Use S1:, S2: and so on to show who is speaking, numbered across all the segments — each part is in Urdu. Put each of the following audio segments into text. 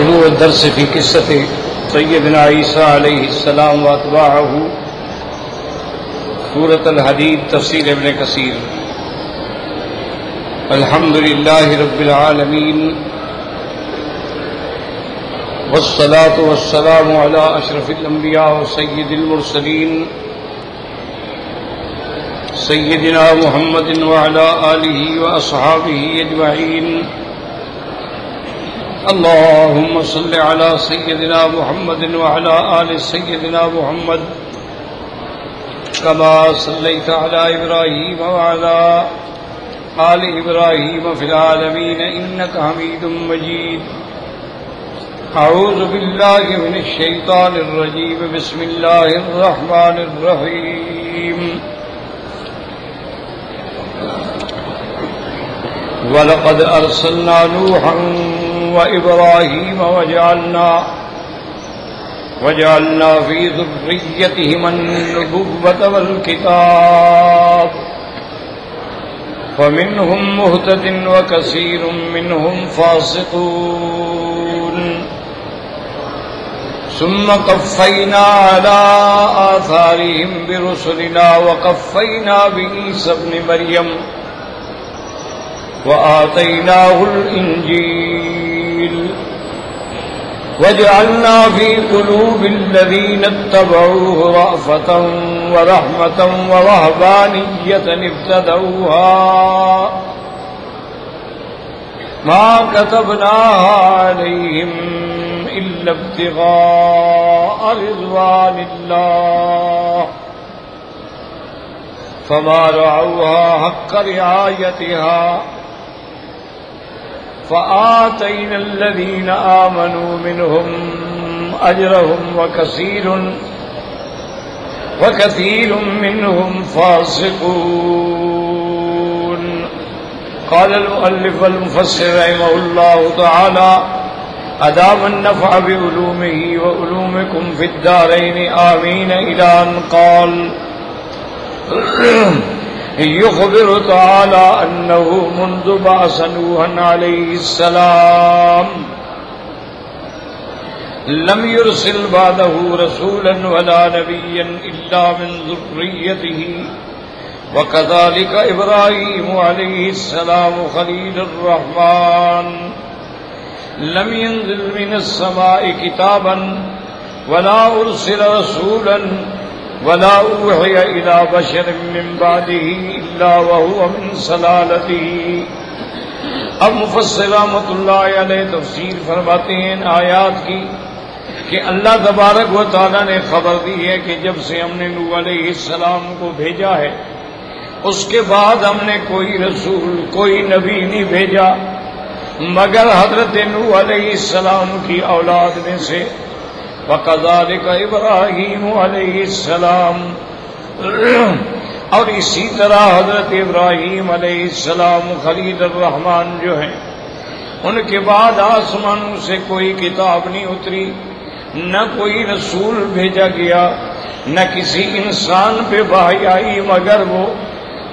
S1: شروع الدرس في قصة سيدنا عيسى عليه السلام واتباعه سورة الحديد تفسير ابن كثير. الحمد لله رب العالمين والصلاة والسلام على أشرف الأنبياء وسيد المرسلين سيدنا محمد وعلى آله وأصحابه أجمعين. اللهم صل على سيدنا محمد وعلى آل سيدنا محمد كما صليت على إبراهيم وعلى آل إبراهيم في العالمين إنك حميد مجيد. أعوذ بالله من الشيطان الرجيم. بسم الله الرحمن الرحيم. وَلَقَدْ أَرْسَلْنَا نُوحًا وَإِبْرَاهِيمَ وَجَعَلْنَا فِي ذُرِّيَّتِهِمَا النُّبُوَّةَ وَالْكِتَابَ فَمِنْهُمْ مُهْتَدٍ وَكَثِيرٌ مِّنْهُمْ فَاسِقُونَ. ثُمَّ قَفَّيْنَا عَلَى آثَارِهِمْ بِرُسُلِنَا وَقَفَّيْنَا بِعِيسَى ابْنِ مَرْيَمَ وآتيناه الإنجيل وجعلنا في قلوب الذين اتبعوه رأفة ورحمة ورهبانية ابتدعوها ما كتبناها عليهم إلا ابتغاء رضوان الله فما رعوها حق رعايتها فآتينا الذين آمنوا منهم أجرهم وكثير منهم فاسقون. قال المؤلف والمفسر رحمه الله تعالى أدام النفع بعلومه وعلومكم في الدارين آمين إلى أن قال يخبر تعالى أنه منذ بعث نوحا عليه السلام لم يرسل بعده رسولا ولا نبيا إلا من ذريته وكذلك إبراهيم عليه السلام خليل الرحمن لم ينزل من السماء كتابا ولا أرسل رسولا ولا أوحي إلى بشر من بعده إلا وهو من سلالته. اب مفسر رحمۃ اللہ علیہ تفسیر فرماتے ہیں آیات کی کہ اللہ تبارک و تعالیٰ نے خبر دی ہے کہ جب سے ہم نے نوح علیہ السلام کو بھیجا ہے اس کے بعد ہم نے کوئی رسول کوئی نبی نہیں بھیجا مگر حضرت نوح علیہ السلام کی اولاد میں سے وَقَذَلِكَ إِبْرَاهِيمُ عَلَيْهِ السَّلَامُ اور اسی طرح حضرت ابراہیم علیہ السلام خلیل الرحمن جو ہیں ان کے بعد آسمانوں سے کوئی کتاب نہیں اتری نہ کوئی رسول بھیجا گیا نہ کسی انسان پہ وحی آئی مگر وہ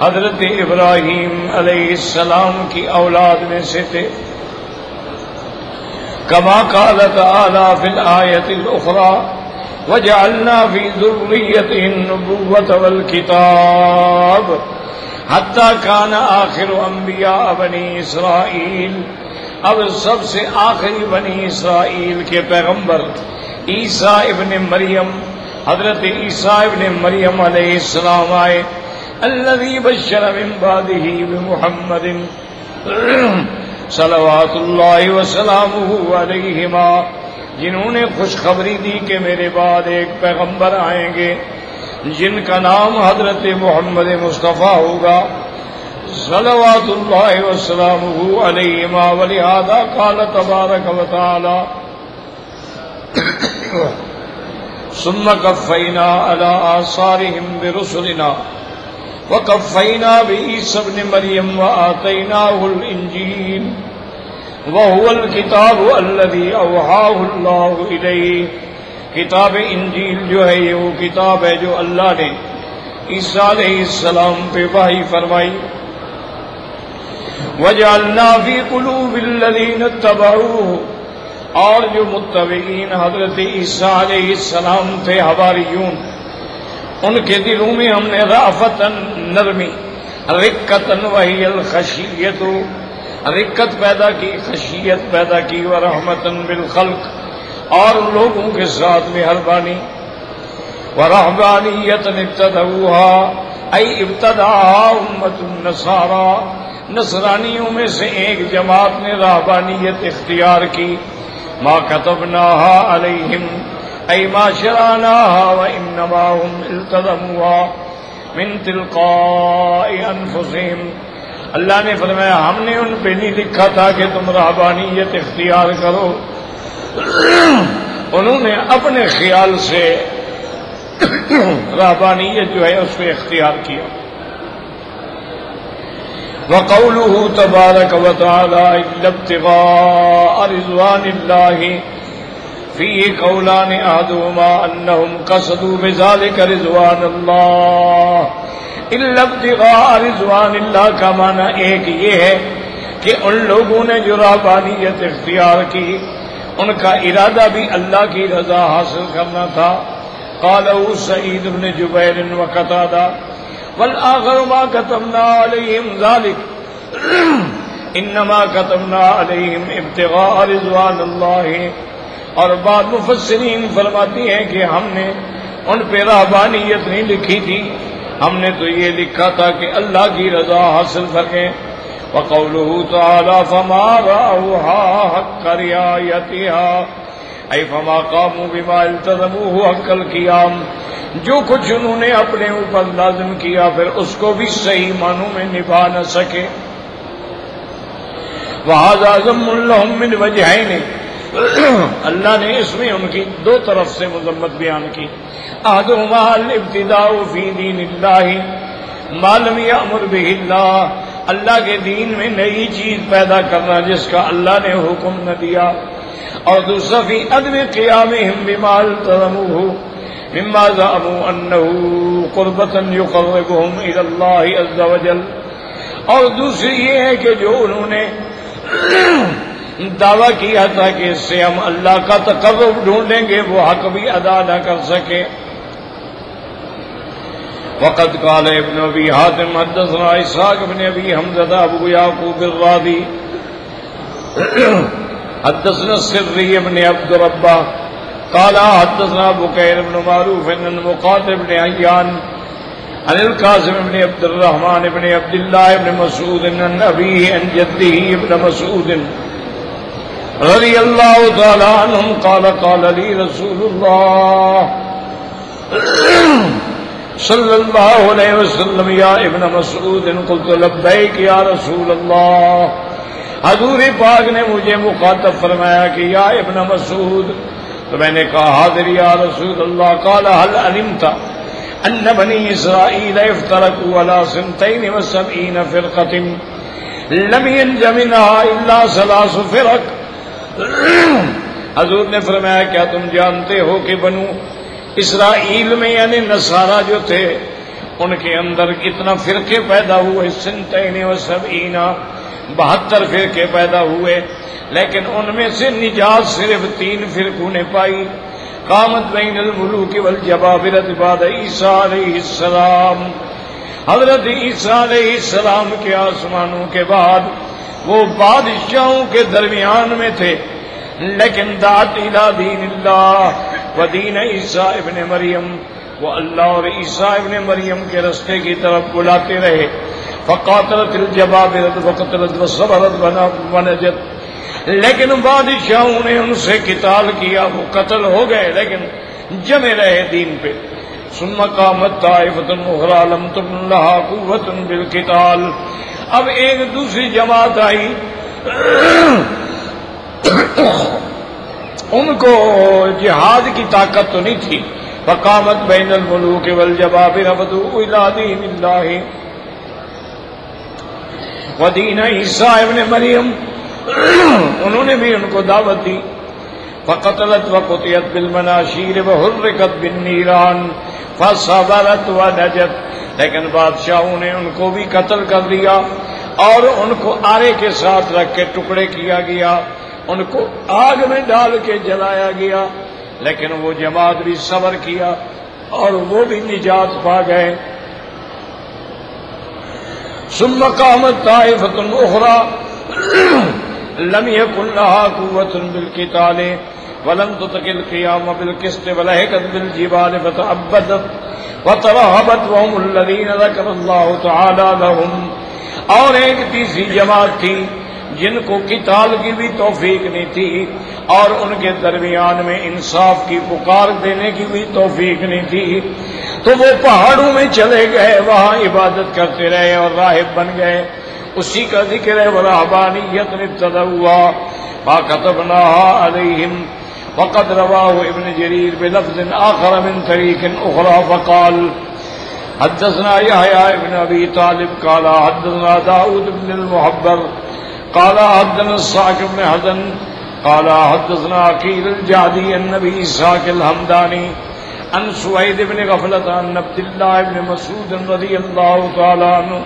S1: حضرت ابراہیم علیہ السلام کی اولاد میں سے تھے. كما قال تعالى في الآية الأخرى وجعلنا في ذريته النبوة والكتاب حتى كان آخر أنبياء بني إسرائيل. اب سب سے آخری بنی اسرائیل کے پیغمبر عیسیٰ ابن مریم حضرت عیسیٰ ابن مریم علیہ السلام آئے الذي بشر من بعده بمحمد صلوات اللہ وسلامہ علیہما جنہوں نے خوشخبری دی کہ میرے بعد ایک پیغمبر آئیں گے جن کا نام حضرت محمد مصطفیٰ ہوگا صلوات اللہ وسلامہ علیہما. ولہذا قال تبارک و تعالی ثم قفینا علی آثارہم برسلنا وَقَفَّيْنَا بِعِيسَى ابْنِ مَرْيَمَ وَآتَيْنَاهُ الْإِنْجِيلَ وَهُوَ الْكِتَابُ الَّذِي أَوْحَاهُ اللَّهُ إِلَيْهِ. کتاب انجیل جو ہے یہ وہ کتاب ہے جو اللہ نے عیسیٰ علیہ السلام پہ وحی فرمائی. وَجَعَلْنَا فِي قُلُوبِ الَّذِينَ اتَّبَعُوهُ اور جو متبعین حضرت عیسیٰ علیہ السلام تھے حواریون، ان کے دلوں میں ہم نے رأفتاً نرمی، رقتاً وہی الخشیت، رقت پیدا کی، خشیت پیدا کی، ورحمتاً بالخلق، اور لوگوں کے ساتھ مہربانی، ورہبانیۃ ابتدعوها ای ابتدعها امت النصارى، نصرانیوں میں سے ایک جماعت نے رہبانیت اختیار کی، ما كتبناها علیہم ای ما شرعناها وانما هم التزموها من تلقاء انفسهم، اللہ نے فرمایا ہم نے ان پہ نہیں لکھا تھا کہ تم رہبانیت اختیار کرو، انہوں نے اپنے خیال سے رہبانیت جو ہے اس کو اختیار کیا۔ وقوله تبارک وتعالی الا ابتغاء رضوان اللہ فيه قولان احدهما انهم قصدوا بذلك رضوان اللہ، الا ابتغاء رضوان اللہ کا معنی ایک یہ ہے کہ ان لوگوں نے جو رہبانیت اختیار کی ان کا ارادہ بھی اللہ کی رضا حاصل کرنا تھا۔ قالوا سعید بن جبیر وقتادہ والآخر ما كتبنا عليهم ذلك انما كتبنا عليهم ابتغاء رضوان اللہ، اور بعض مفسرین فرماتی ہیں کہ ہم نے ان پہ رہبانیت نہیں لکھی تھی، ہم نے تو یہ لکھا تھا کہ اللہ کی رضا حاصل کریں۔ وقوله تعالی فما رأوها حق رعایتها ای فما قاموا بما التزموه حق القیام، جو کچھ انہوں نے اپنے اوپر لازم کیا پھر اس کو بھی صحیح معنوں میں نبھا نہ سکے۔ وَهَذَا ذَمٌّ لَهُم مِّنْ وَجْهَيْنِ، اللہ نے اس میں ان کی دو طرف سے مذمت بیان کی۔ احدهما الابتداء فی دین اللہ ما لم یأمر بہ اللہ، اللہ کے دین میں نئی چیز پیدا کرنا جس کا اللہ نے حکم نہ دیا، اور دوسرا فی عدم قیامہم بما التزموه مما زعموا انه قربۃ یقربهم الی اللہ عز وجل، اور دوسری یہ ہے کہ جو انہوں نے دعویٰ کیا تھا کہ اس سے ہم اللہ کا تقرب ڈھونڈیں گے، وہ حق بھی ادا نہ کر سکے۔ وقد قال ابن ابی حاتم حدثنا اسحاق بن ابی حمزہ ابو یعقوب الرازی حدثنا السری بن عبد ربہ قال حدثنا بکیر بن معروف عن مقاتل بن عیان عن القاسم بن عبد الرحمن بن عبد الله بن مسعود عن أبيه عن جده ابن مسعود رضي الله تعالى عنهم قال قال لي رسول الله صلى الله عليه وسلم يا ابن مسعود قلت لبيك يا رسول الله، حضور پاک نے مجھے مخاطب فرمایا کہ یا ابن مسعود، تو میں نے کہا حاضر یا رسول اللہ۔ قال هل علمت ان بنی اسرائیل افترقوا على 72 فرقة لم ينج منها الا 3 فرق، حضور نے فرمایا کیا تم جانتے ہو کہ بنو اسرائیل میں یعنی نصارہ جو تھے ان کے اندر کتنا فرقے پیدا ہوئے، 72 فرقے پیدا ہوئے، لیکن ان میں سے نجات صرف 3 فرقوں نے پائی۔ قامت بین الملوک والجبابرۃ بعد عیسیٰ علیہ السلام، حضرت عیسیٰ علیہ السلام کے آسمانوں کے بعد وہ بادشاہوں کے درمیان میں تھے، لیکن دعت الی دین اللہ و دین عیسیٰ ابن مریم، وہ اللہ اور عیسیٰ ابن مریم کے رستے کی طرف بلاتے رہے۔ فقاتلت الجبابرۃ وقتلت وصبرت ونجت، لیکن بادشاہوں نے ان سے قتال کیا، وہ قتل ہو گئے لیکن جمے رہے دین پہ۔ ثم قامت طائفۃ اخری لم تکن لها قوۃ بالقتال، اب ایک دوسری جماعت آئی ان کو جہاد کی طاقت تو نہیں تھی۔ فقامت بین الملوک والجبابرہ ودعوا الی دین اللہ ودین عیسیٰ ابن مریم، انہوں نے بھی ان کو دعوت دی۔ فقتلت وقتلت بالمناشیر وحرقت بالنیران فصبرت ونجت، لیکن بادشاہوں نے ان کو بھی قتل کر دیا اور ان کو آرے کے ساتھ رکھ کے ٹکڑے کیا گیا۔ ان کو آگ میں ڈال کے جلایا گیا، لیکن وہ جماعت بھی صبر کیا اور وہ بھی نجات پا گئے۔ ثم قامت طائفة أخرى لم يكن لها قوة بالقتال ولم تطق القيام بالقسط ولهكت بالجبال فتعبدت وترهبت وهم الذين ذكر الله تعالى لهم۔ اور ایک تیسری جماعت تھی جن کو قتال کی بھی توفیق نہیں تھی اور ان کے درمیان میں انصاف کی پکار دینے کی بھی توفیق نہیں تھی، تو وہ پہاڑوں میں چلے گئے، وہاں عبادت کرتے رہے اور راہب بن گئے۔ اسی کا ذکر ہے ورہبانیت ابتدعوا ما كتبناها عليهم، وقد رواه ابن جرير بلفظ آخر من طريق أخرى فقال حدثنا يحيى بن أبي طالب قال حدثنا داود بن المحبر قال حدثنا الصاعق بن حزن قال حدثنا عقيل الجعدي النبي إسحاق الحمداني عن سويد بن غفلة عن عبد الله بن مسعود رضي الله تعالى عنه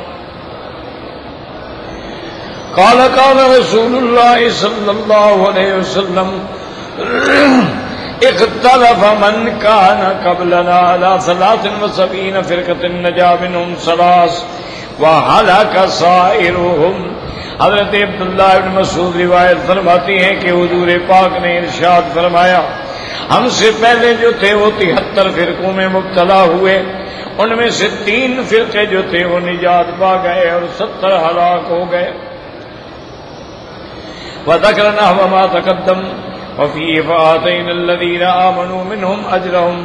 S1: قال قال رسول الله صلى الله عليه وسلم اختلف من كان قبلنا على 73 فرقة نجا منهم 3 وهلك سائرهم۔ حضرت عبداللہ بن مسعود روایت فرماتی ہیں کہ حضور پاک نے ارشاد فرمایا، ہم سے پہلے جو تھے وہ 73 فرقوں میں مبتلا ہوئے، ان میں سے 3 فرقے جو تھے وہ نجات پا گئے اور 70 ہلاک ہو گئے۔ وذكر نحو ما تقدم وفيه فآتينا الذين آمنوا منهم أجرهم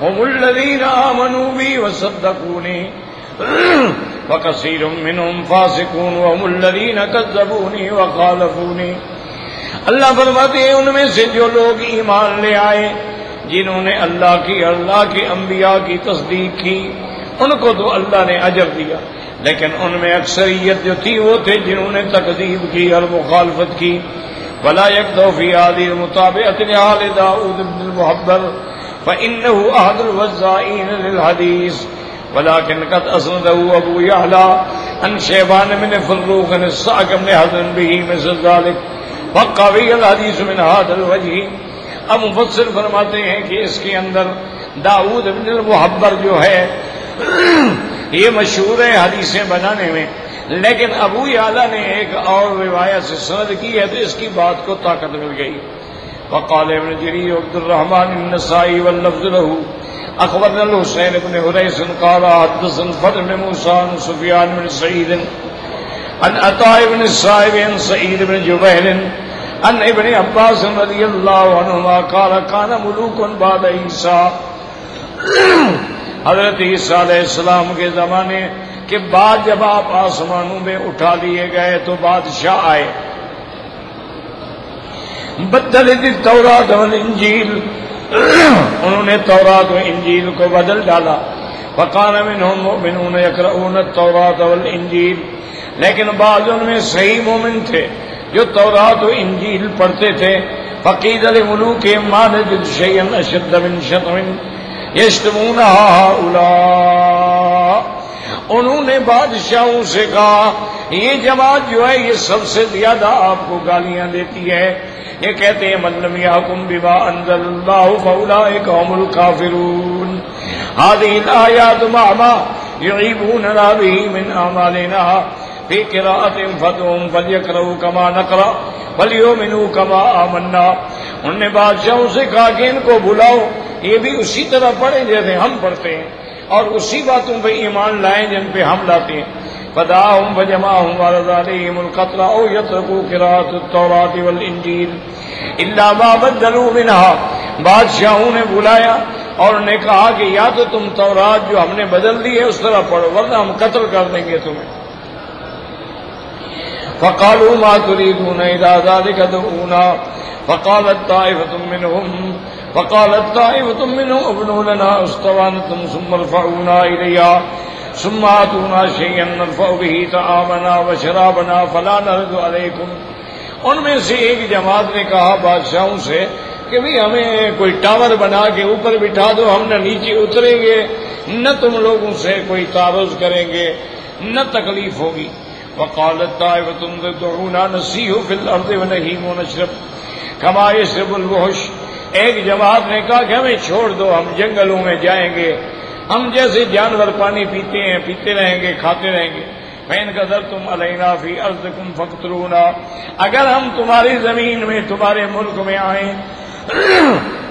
S1: هم الذين آمنوا بي وصدقوني وكثير منهم فاسقون وهم الذين كذبوني وخالفوني۔ اللہ فرماتے ہیں ان میں سے جو لوگ ایمان لے آئے، جنہوں نے اللہ کی اور اللہ کے انبیاء کی تصدیق کی، ان کو تو اللہ نے اجر دیا، لیکن ان میں اکثریت جو تھی وہ تھے جنہوں نے تکذیب کی اور مخالفت کی۔ ولا يقدح في هذه المتابعة لآل داود بن المحبر فإنه أحد الوزائين للحديث، ولكن قد أسنده أبو يعلى عن شيبان بن فروخ عن الصاعق بن حزن به مثل ذلك وقوي الحديث من هذا الوجه۔ اب مفسر فرماتے ہیں کہ اس کے اندر داود بن المحبر جو ہے یہ مشہور ہے حدیثیں بنانے میں، لیکن ابو یعلا نے ایک اور روایت سے سند کی ہے تو اس کی بات کو طاقت مل گئی۔ وقال ابن جرير عبد الرحمن النسائي واللفظ له اخبرنا الحسين بن هريس قال حدثنا الفضل بن موسى عن سفيان بن سعيد عن عطاء بن السائب عن سعيد بن جبير عن ابن عباس رضي الله عنهما قال كان ملوك بعد عيسى، حضرت عیسیٰ علیہ السلام کے زمانے کے بعد جب آپ آسمانوں میں اٹھا لیے گئے تو بادشاہ آئے، بدلت التوراۃ والانجیل، انہوں نے تورات و انجیل کو بدل ڈالا۔ وکان منہم مؤمنون یقرؤون التوراۃ والانجیل، لیکن بعض ان میں صحیح مومن تھے جو تورات و انجیل پڑھتے تھے۔ فقید لملوکہم ما نجد شیئا اشد من شطم یشتمون ہؤلاء، انہوں نے بادشاہوں سے کہا یہ جماعت جو ہے یہ سب سے زیادہ آپ کو گالیاں دیتی ہے، یہ کہتے ہیں من لم یحکم بما انزل اللہ فاولئک هم الکافرون۔ هذه الآیات مع ما یعیبوننا به من اعمالنا فی قراءة فدعوهم فلیقرؤوا کما نقرأ ولیؤمنوا کما آمنا۔ انہوں نے بادشاہوں سے کہا کہ ان کو بلاؤ، یہ بھی اسی طرح پڑھیں جیسے ہم پڑھتے ہیں اور اسی باتوں پہ ایمان لائیں جن پہ ہم لاتے ہیں۔ فدعاهم فجمعهم وعرض عليهم القتل او يتركوا قراءة التوراة والانجيل الا ما بدلوا منها، بادشاہوں نے بلایا اور انہوں نے کہا کہ یا تو تم تورات جو ہم نے بدل دی ہے اس طرح پڑھو ورنہ ہم قتل کر دیں گے تمہیں۔ فقالوا ما تريدون الى ذلك دعونا، فقالت طائفة منهم ابنوا لنا اسطوانة ثم ارفعونا إليها ثم آتونا شيئا نرفع به طعامنا وشرابنا فلا نرد عليكم۔ ان میں سے ایک جماعت نے کہا بادشاہوں سے کہ بھی ہمیں کوئی ٹاور بنا کے اوپر بٹھا دو، ہم نہ نیچے اتریں گے نہ تم لوگوں سے کوئی تعرض کریں گے نہ تکلیف ہوگی۔ وقالت طائفة دعونا نسیح فی الارض ونہیم ونشرب کما یشرب الوحش. ایک جماعت نے کہا کہ ہمیں چھوڑ دو، ہم جنگلوں میں جائیں گے، ہم جیسے جانور پانی پیتے ہیں پیتے رہیں گے، کھاتے رہیں گے. فَإِنْ قَدَرْتُمْ عَلَيْنَا فِي أَرْضِكُمْ فَاقْتُلُونَا، اگر ہم تمہاری زمین میں تمہارے ملک میں آئیں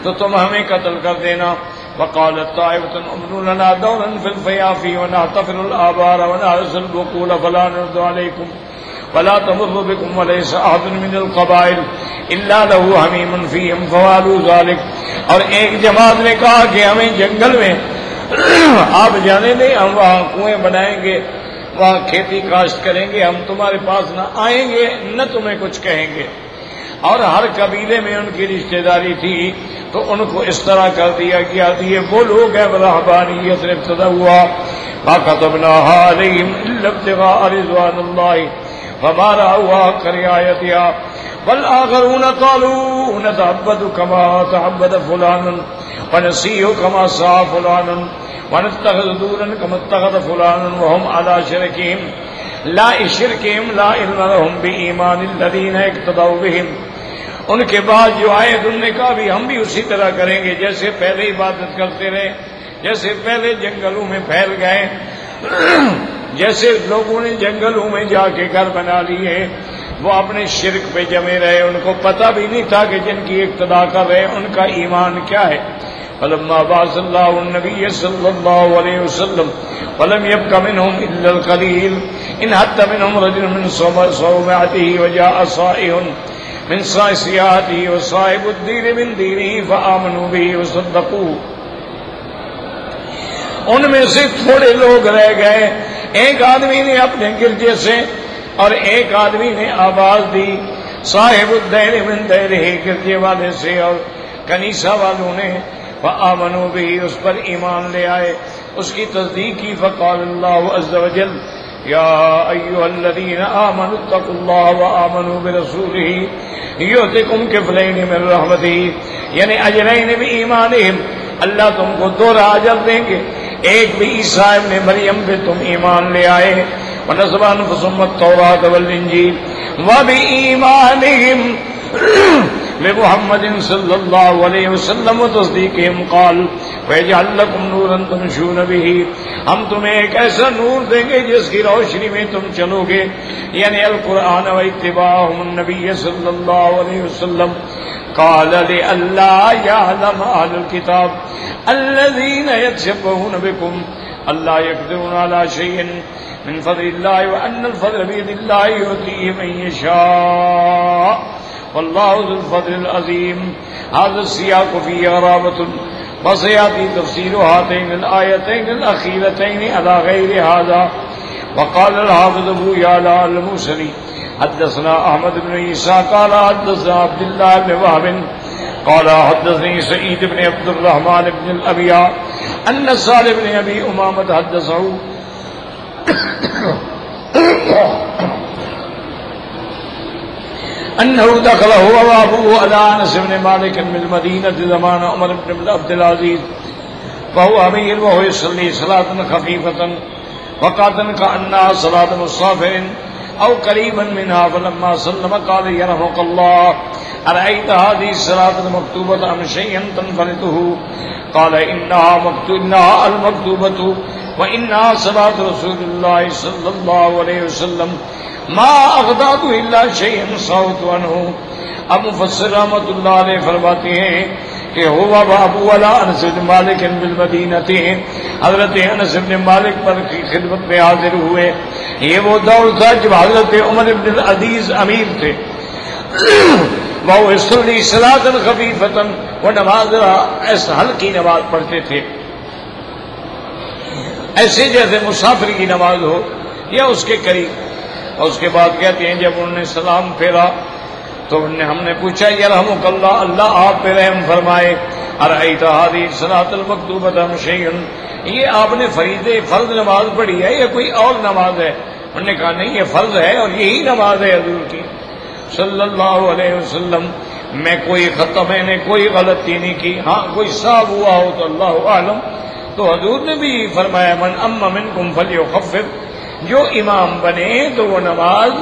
S1: تو تم ہمیں قتل کر دینا. وقالت طائفة ابنوا لنا دورا في الفيافي ونحتفل الآبار ونهرس البقول فلا نرد عليكم ولا تمر بكم وليس أحد من القبائل إلا له حميم فيهم فوالوا ذلك. اور ایک جماعت نے کہا کہ ہمیں جنگل میں آپ جانے دیں، ہم وہاں کنویں بنائیں گے، وہاں کھیتی کاشت کریں گے، ہم تمہارے پاس نہ آئیں گے نہ تمہیں کچھ کہیں گے. اور ہر قبیلے میں ان کی رشتہ داری تھی تو ان کو اس طرح کر دیا گیا. یہ وہ لوگ ہیں رہبانیت نے ابتدا ہوا. فَكَتَبْنَاهَا عَلَيْهِمْ إِلَّا ابْتِغَاءَ رِضْوَانِ اللَّهِ فَمَا رَأَوْهَا حَقَّ رِعَايَتِهَا وَالْآخَرُونَ قَالُوا نَتَعَبَّدُ كَمَا تَعَبَّدَ فُلَانٌ وَنَسِيحُ كَمَا سَعَى فُلَانٌ وَنَتَّخِذُ دُورًا كَمَا اتَّخَذَ فُلَانٌ وَهُمْ عَلَى شِرْكِهِمْ لَا عِلْمَ لَهُمْ بِإِيمَانِ الَّذِينَ اقْتَدَوْا بِهِمْ. ان کے بعد جو آئے انہوں نے کہا بھی ہم بھی اسی طرح کریں گے جیسے پہلے عبادت کرتے رہے، جیسے پہلے جنگلوں میں پھیل گئے، جیسے لوگوں نے جنگلوں میں جا کے گھر بنا لیے، وہ اپنے شرک پہ جمے رہے، ان کو پتہ بھی نہیں تھا کہ جن کی اقتدا کر رہے ان کا ایمان کیا ہے. فلما بعث اللہ النبی صلی اللہ علیہ وسلم ولم يبق منهم الا القليل ان حتى منهم رجل من صومعته وجاء صائح من سیاحته وصاحب الدین من دینه فآمنوا به وصدقوه. ان میں سے تھوڑے لوگ رہ گئے. ایک آدمی نے اپنے گرجے سے اور ایک آدمی نے آواز دی صاحب الدین من دینه گرجے والے سے اور کنیسہ والوں نے. فآمنوا به اس پر ایمان لے آئے، اس کی تصدیق کی. فقال اللہ عز وجل یا ایھا الذین آمنوا اتقوا اللہ وآمنوا برسولہ یؤتکم کفلین من رحمتہ، یعنی اجرین بایمانہم، اللہ تم کو 2 اجر دیں گے. ایک بھی عیسیٰ ابن مریم پہ تم ایمان لے آئے. ونزل انفسهم التوراۃ والانجیل وبایمانہم بمحمد صلی اللہ علیہ وسلم وتصدیقہم قال ویجعل لکم نورا تمشون بہ، ہم تمہیں ایک ایسا نور دیں گے جس کی روشنی میں تم چلو گے، یعنی القرآن و اتباعہم النبی صلی اللہ علیہ وسلم. قال لئلا يعلم اہل الكتاب الذین یتشبہون بکم الا یقدرون علی شیء من فضل اللہ وان الفضل بید اللہ یؤتیہ من یشاء واللہ ذو الفضل العظیم. هذا السیاق فی غرابۃ وسيأتي تفسير هاتين الآيتين الأخيرتين على غير هذا. وقال الحافظ أبو يعلى الموصلي حدثنا أحمد بن عيسى قال حدثنا عبد الله بن وهب قال حدثني سعيد بن عبد الرحمن بن الأبيع أن سالم بن أبي أمامة حدثه أنه دخل هو وأبوه على أنس بن مالك من المدينة زمان عمر بن عبد العزيز وهو أمير وهو يصلي صلاة خفيفة وقعدا كأنها صلاة مسافر أو قريبا منها. فلما سلم قال يرحمك الله أرأيت هذه الصلاة المكتوبة أم شيئا تنفرده؟ قال إنها المكتوبة وإنها صلاة رسول الله صلى الله عليه وسلم ما اغداد الا شیء صوت عنہ. اب مفسر رحمۃ اللہ علیہ فرماتے ہیں کہ ہوا ابو والا انس بن مالک بالمدینہ، حضرت انس بن مالک پر کی خدمت میں حاضر ہوئے. یہ وہ دور تھا جب حضرت عمر بن العزیز امیر تھے. وہ یصلی صلاۃ خفیفۃ، وہ نماز ایسا ہلکی نماز پڑھتے تھے ایسے جیسے مسافر کی نماز ہو یا اس کے قریب. اور اس کے بعد کہتے ہیں جب انہوں نے سلام پھیرا تو ہم نے پوچھا یرحمک اللہ، اللہ آپ پہ رحم فرمائے. ارأیت هذه الصلاۃ المکتوبۃ ام شیء، یہ آپ نے فرض نماز پڑھی ہے یا کوئی اور نماز ہے؟ انہوں نے کہا نہیں، یہ فرض ہے اور یہی نماز ہے حضور کی صلی اللہ علیہ وسلم. میں کوئی خطا، میں نے کوئی غلطی نہیں کی، ہاں کوئی صاحب ہوا ہو تو اللہ عالم. تو حضور نے بھی فرمایا من اما منکم فلیخفف، جو امام بنے تو وہ نماز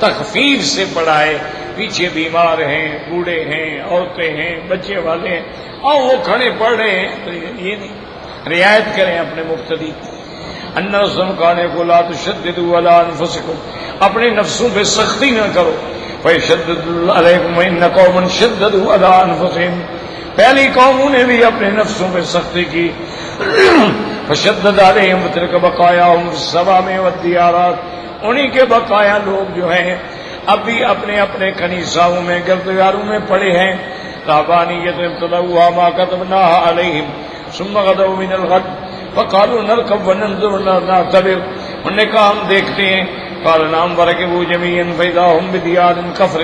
S1: تخفیف سے پڑھائے، پیچھے بیمار ہیں، بوڑھے ہیں، عورتیں ہیں، بچے والے ہیں، اور وہ کھڑے پڑھ رہے ہیں تو یہ نہیں، رعایت کریں اپنے مقتدی۔ ان رسول کہنے کو لا تشددوا علی انفسکم، اپنے نفسوں پہ سختی نہ کرو، فیشدد علیکم ان قوما شددوا علی انفسہم، پہلی قوموں نے بھی اپنے نفسوں پہ سختی کی، فشدد علیہم تلک بقایاہم فی الصوامع والدیارات، انہی کے بقایا لوگ جو ہیں اب بھی اپنے اپنے کنیساؤں میں گردگاروں میں پڑے ہیں، رہبانیت ابتدعوها ما كتبناها علیہم ثم غدوا من الغد فقالوا نركب وننظر نعتبر، انہوں نے کہا ہم دیکھتے ہیں، قال نعم وركبوا جميعا فإذا هم بديار كفر،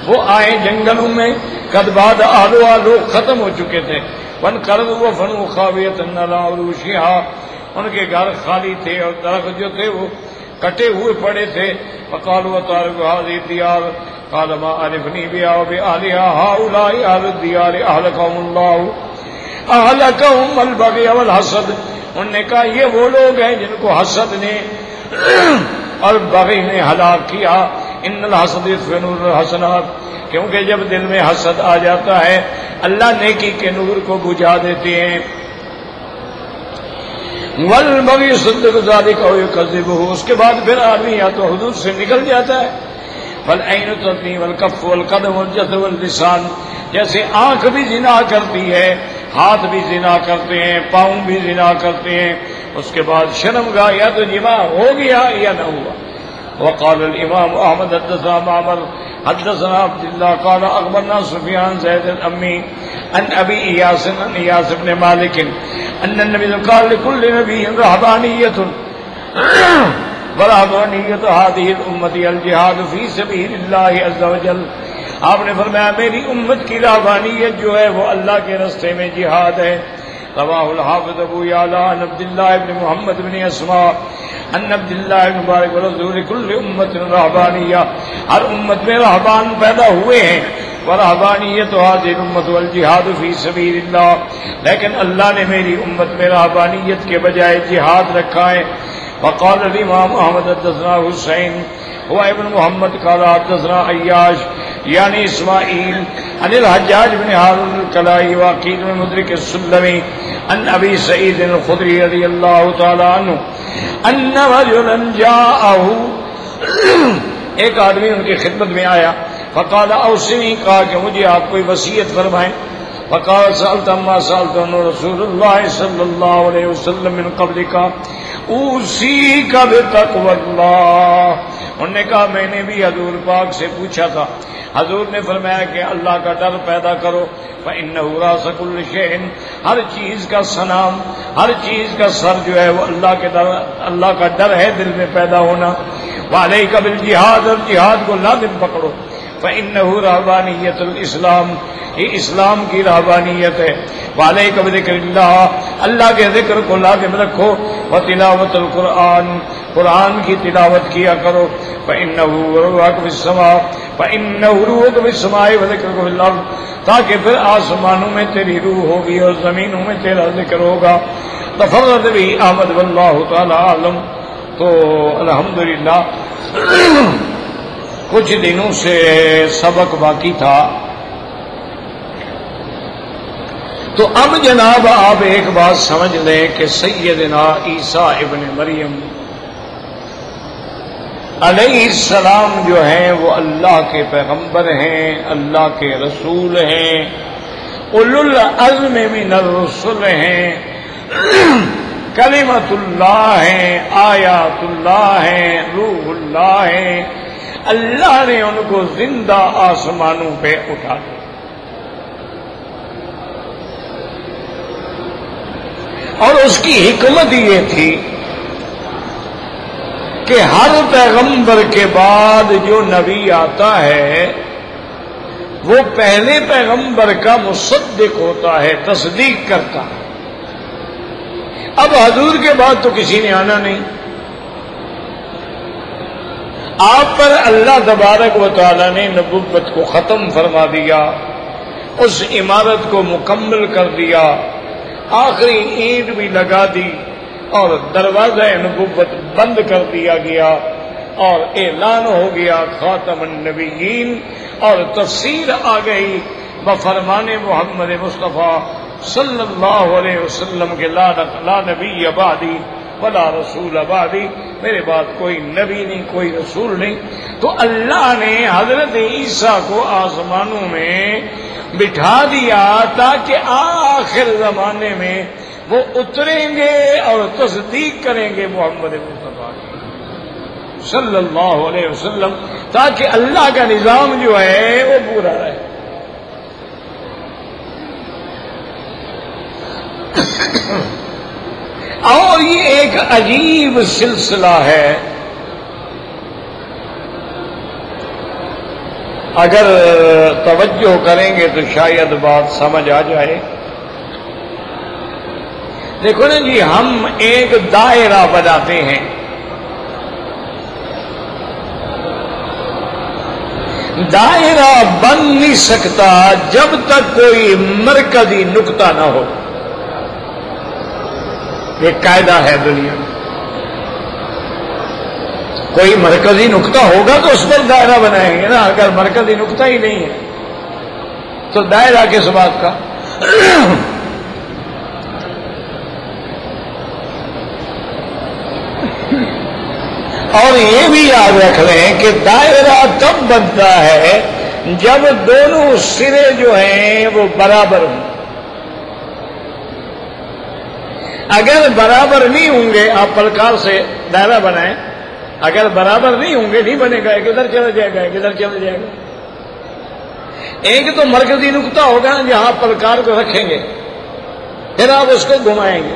S1: وہ آئے جنگلوں میں، قد بعد اہلها لوگ ختم ہو چکے تھے، وانقرضوا وفنوا خاوية على عروشها، ان کے گھر خالی تھے اور درخت جو تھے وہ کٹے ہوئے پڑے تھے، فقالوا وتاركوا هذه الديار قال ما عرفني بها وبأهلها هؤلاء أهل الديار أهلكهم الله أهلكهم البغي والحسد، انہوں نے کہا یہ وہ لوگ ہیں جن کو حسد نے اور بغی نے ہلاک کیا، ان الحسد يطفئ الحسنات، کیونکہ جب دل میں حسد آ جاتا ہے اللہ نیکی کے نور کو بجھا دیتے ہیں، والبغی صدق ذلك او يكذبه، اس کے بعد پھر آدمی یا تو حدود سے نکل جاتا ہے، فالعین تزنی والکف والقدم والجسد واللسان، جیسے آنکھ بھی زنا کرتی ہے، ہاتھ بھی زنا کرتے ہیں، پاؤں بھی زنا کرتے ہیں، اس کے بعد شرم گاہ یا تو جماع ہو گیا یا نہ ہوا۔ وقال الامام احمد حدثنا معمر حدثنا عبد الله قال اخبرنا سفيان زيد الامي عن ابي اياس عن اياس بن مالك ان النبي قال لكل نبي رهبانيه ورهبانيه هذه الامه الجهاد في سبيل الله عز وجل، آپ نے فرمایا میری امت کی رہبانیت جو ہے وہ اللہ کے راستے میں جہاد ہے۔ رواہ الحافظ ابو یعلا عن عبد اللہ بن محمد بن اسماء ان عبد اللہ بن مبارک ورسول کل امت رہبانیہ، ہر امت میں رہبان پیدا ہوئے ہیں، ورہبانیت هذه الامة والجہاد فی سبیل اللہ، لیکن اللہ نے میری امت میں رہبانیت کے بجائے جہاد رکھا ہے۔ وقال الامام احمد حدثنا حسین هو ابن محمد قال حدثنا عیاش یعنی اسماعیل عن الحجاج بن هارون الکلائی وقیل بن مدرک السلمی عن ابی سعید الخدری رضی اللہ تعالی عنہ ان رجلا جاءه، ایک آدمی ان کی خدمت میں آیا، فقال اوصنی، کہا کہ مجھے آپ کوئی وصیت فرمائیں، فقال سألت ما سألت رسول اللہ صلی اللہ علیہ وسلم من قبلک اوصیک بتقوی اللہ، انہوں نے کہا میں نے بھی حضور پاک سے پوچھا تھا، حضور نے فرمایا کہ اللہ کا ڈر پیدا کرو، فإنہ راس کل شیء، ہر چیز کا سنام، ہر چیز کا سر جو ہے وہ اللہ کا ڈر ہے دل میں پیدا ہونا، وعلیک بالجہاد، اور جہاد کو لازم پکڑو، فإنہ رہبانیت الاسلام، یہ اسلام کی رہبانیت ہے، وعلیک بذکر اللہ، اللہ کے ذکر کو لازم رکھو، وتلاوت القرآن، قرآن کی تلاوت کیا کرو، فإنہ روحک فی السماء، فإنہ روحک فی السماء وذکرک فی الارض، تاکہ پھر آسمانوں میں تیری روح ہوگی اور زمینوں میں تیرا ذکر ہوگا۔ تفرد بھی احمد واللہ تعالی عالم۔ تو الحمدللہ کچھ دنوں سے سبق باقی تھا، تو اب جناب آپ ایک بات سمجھ لیں کہ سیدنا عیسیٰ ابن مریم علیہ السلام جو ہیں وہ اللہ کے پیغمبر ہیں، اللہ کے رسول ہیں، اولو العزم من الرسل ہیں، کلمۃ اللہ ہیں، آیات اللہ ہیں، روح اللہ ہیں، اللہ نے ان کو زندہ آسمانوں پہ اٹھا دیا، اور اس کی حکمت یہ تھی کہ ہر پیغمبر کے بعد جو نبی آتا ہے وہ پہلے پیغمبر کا مصدق ہوتا ہے، تصدیق کرتا ہے۔ اب حضور کے بعد تو کسی نے آنا نہیں، آپ پر اللہ تبارک و تعالی نے نبوت کو ختم فرما دیا، اس عمارت کو مکمل کر دیا، آخری اینٹ بھی لگا دی، اور دروازہ نبوت بند کر دیا گیا اور اعلان ہو گیا خاتم النبیین، اور تفسیر آ گئی بفرمان محمد مصطفیٰ صلی اللہ علیہ وسلم کے لا نبی بعدی ولا رسول بعدی، میرے بعد کوئی نبی نہیں، کوئی رسول نہیں۔ تو اللہ نے حضرت عیسیٰ کو آسمانوں میں بٹھا دیا تاکہ آخر زمانے میں وہ اتریں گے اور تصدیق کریں گے محمد مصطفیٰ صلی اللہ علیہ وسلم، تاکہ اللہ کا نظام جو ہے وہ پورا رہے۔ اور یہ ایک عجیب سلسلہ ہے، اگر توجہ کریں گے تو شاید بات سمجھ آ جائے۔ دیکھو نا جی، ہم ایک دائرہ بناتے ہیں، دائرہ بن نہیں سکتا جب تک کوئی مرکزی نقطہ نہ ہو۔ ایک قاعدہ ہے دنیا میں، کوئی مرکزی نقطہ ہوگا تو اس پر دائرہ بنائیں گے نا، اگر مرکزی نقطہ ہی نہیں ہے تو دائرہ کس بات کا؟ اور یہ بھی یاد رکھ لیں کہ دائرہ تب بنتا ہے جب دونوں سرے جو ہیں وہ برابر ہوں۔ اگر برابر نہیں ہوں گے، آپ پلکار سے دائرہ بنائیں، اگر برابر نہیں ہوں گے نہیں بنے گا، کدھر چلا جائے گا، کدھر چلا جائے گا۔ ایک تو مرکزی نقطہ ہوگا جہاں پلکار کو رکھیں گے، پھر آپ اس کو گھمائیں گے،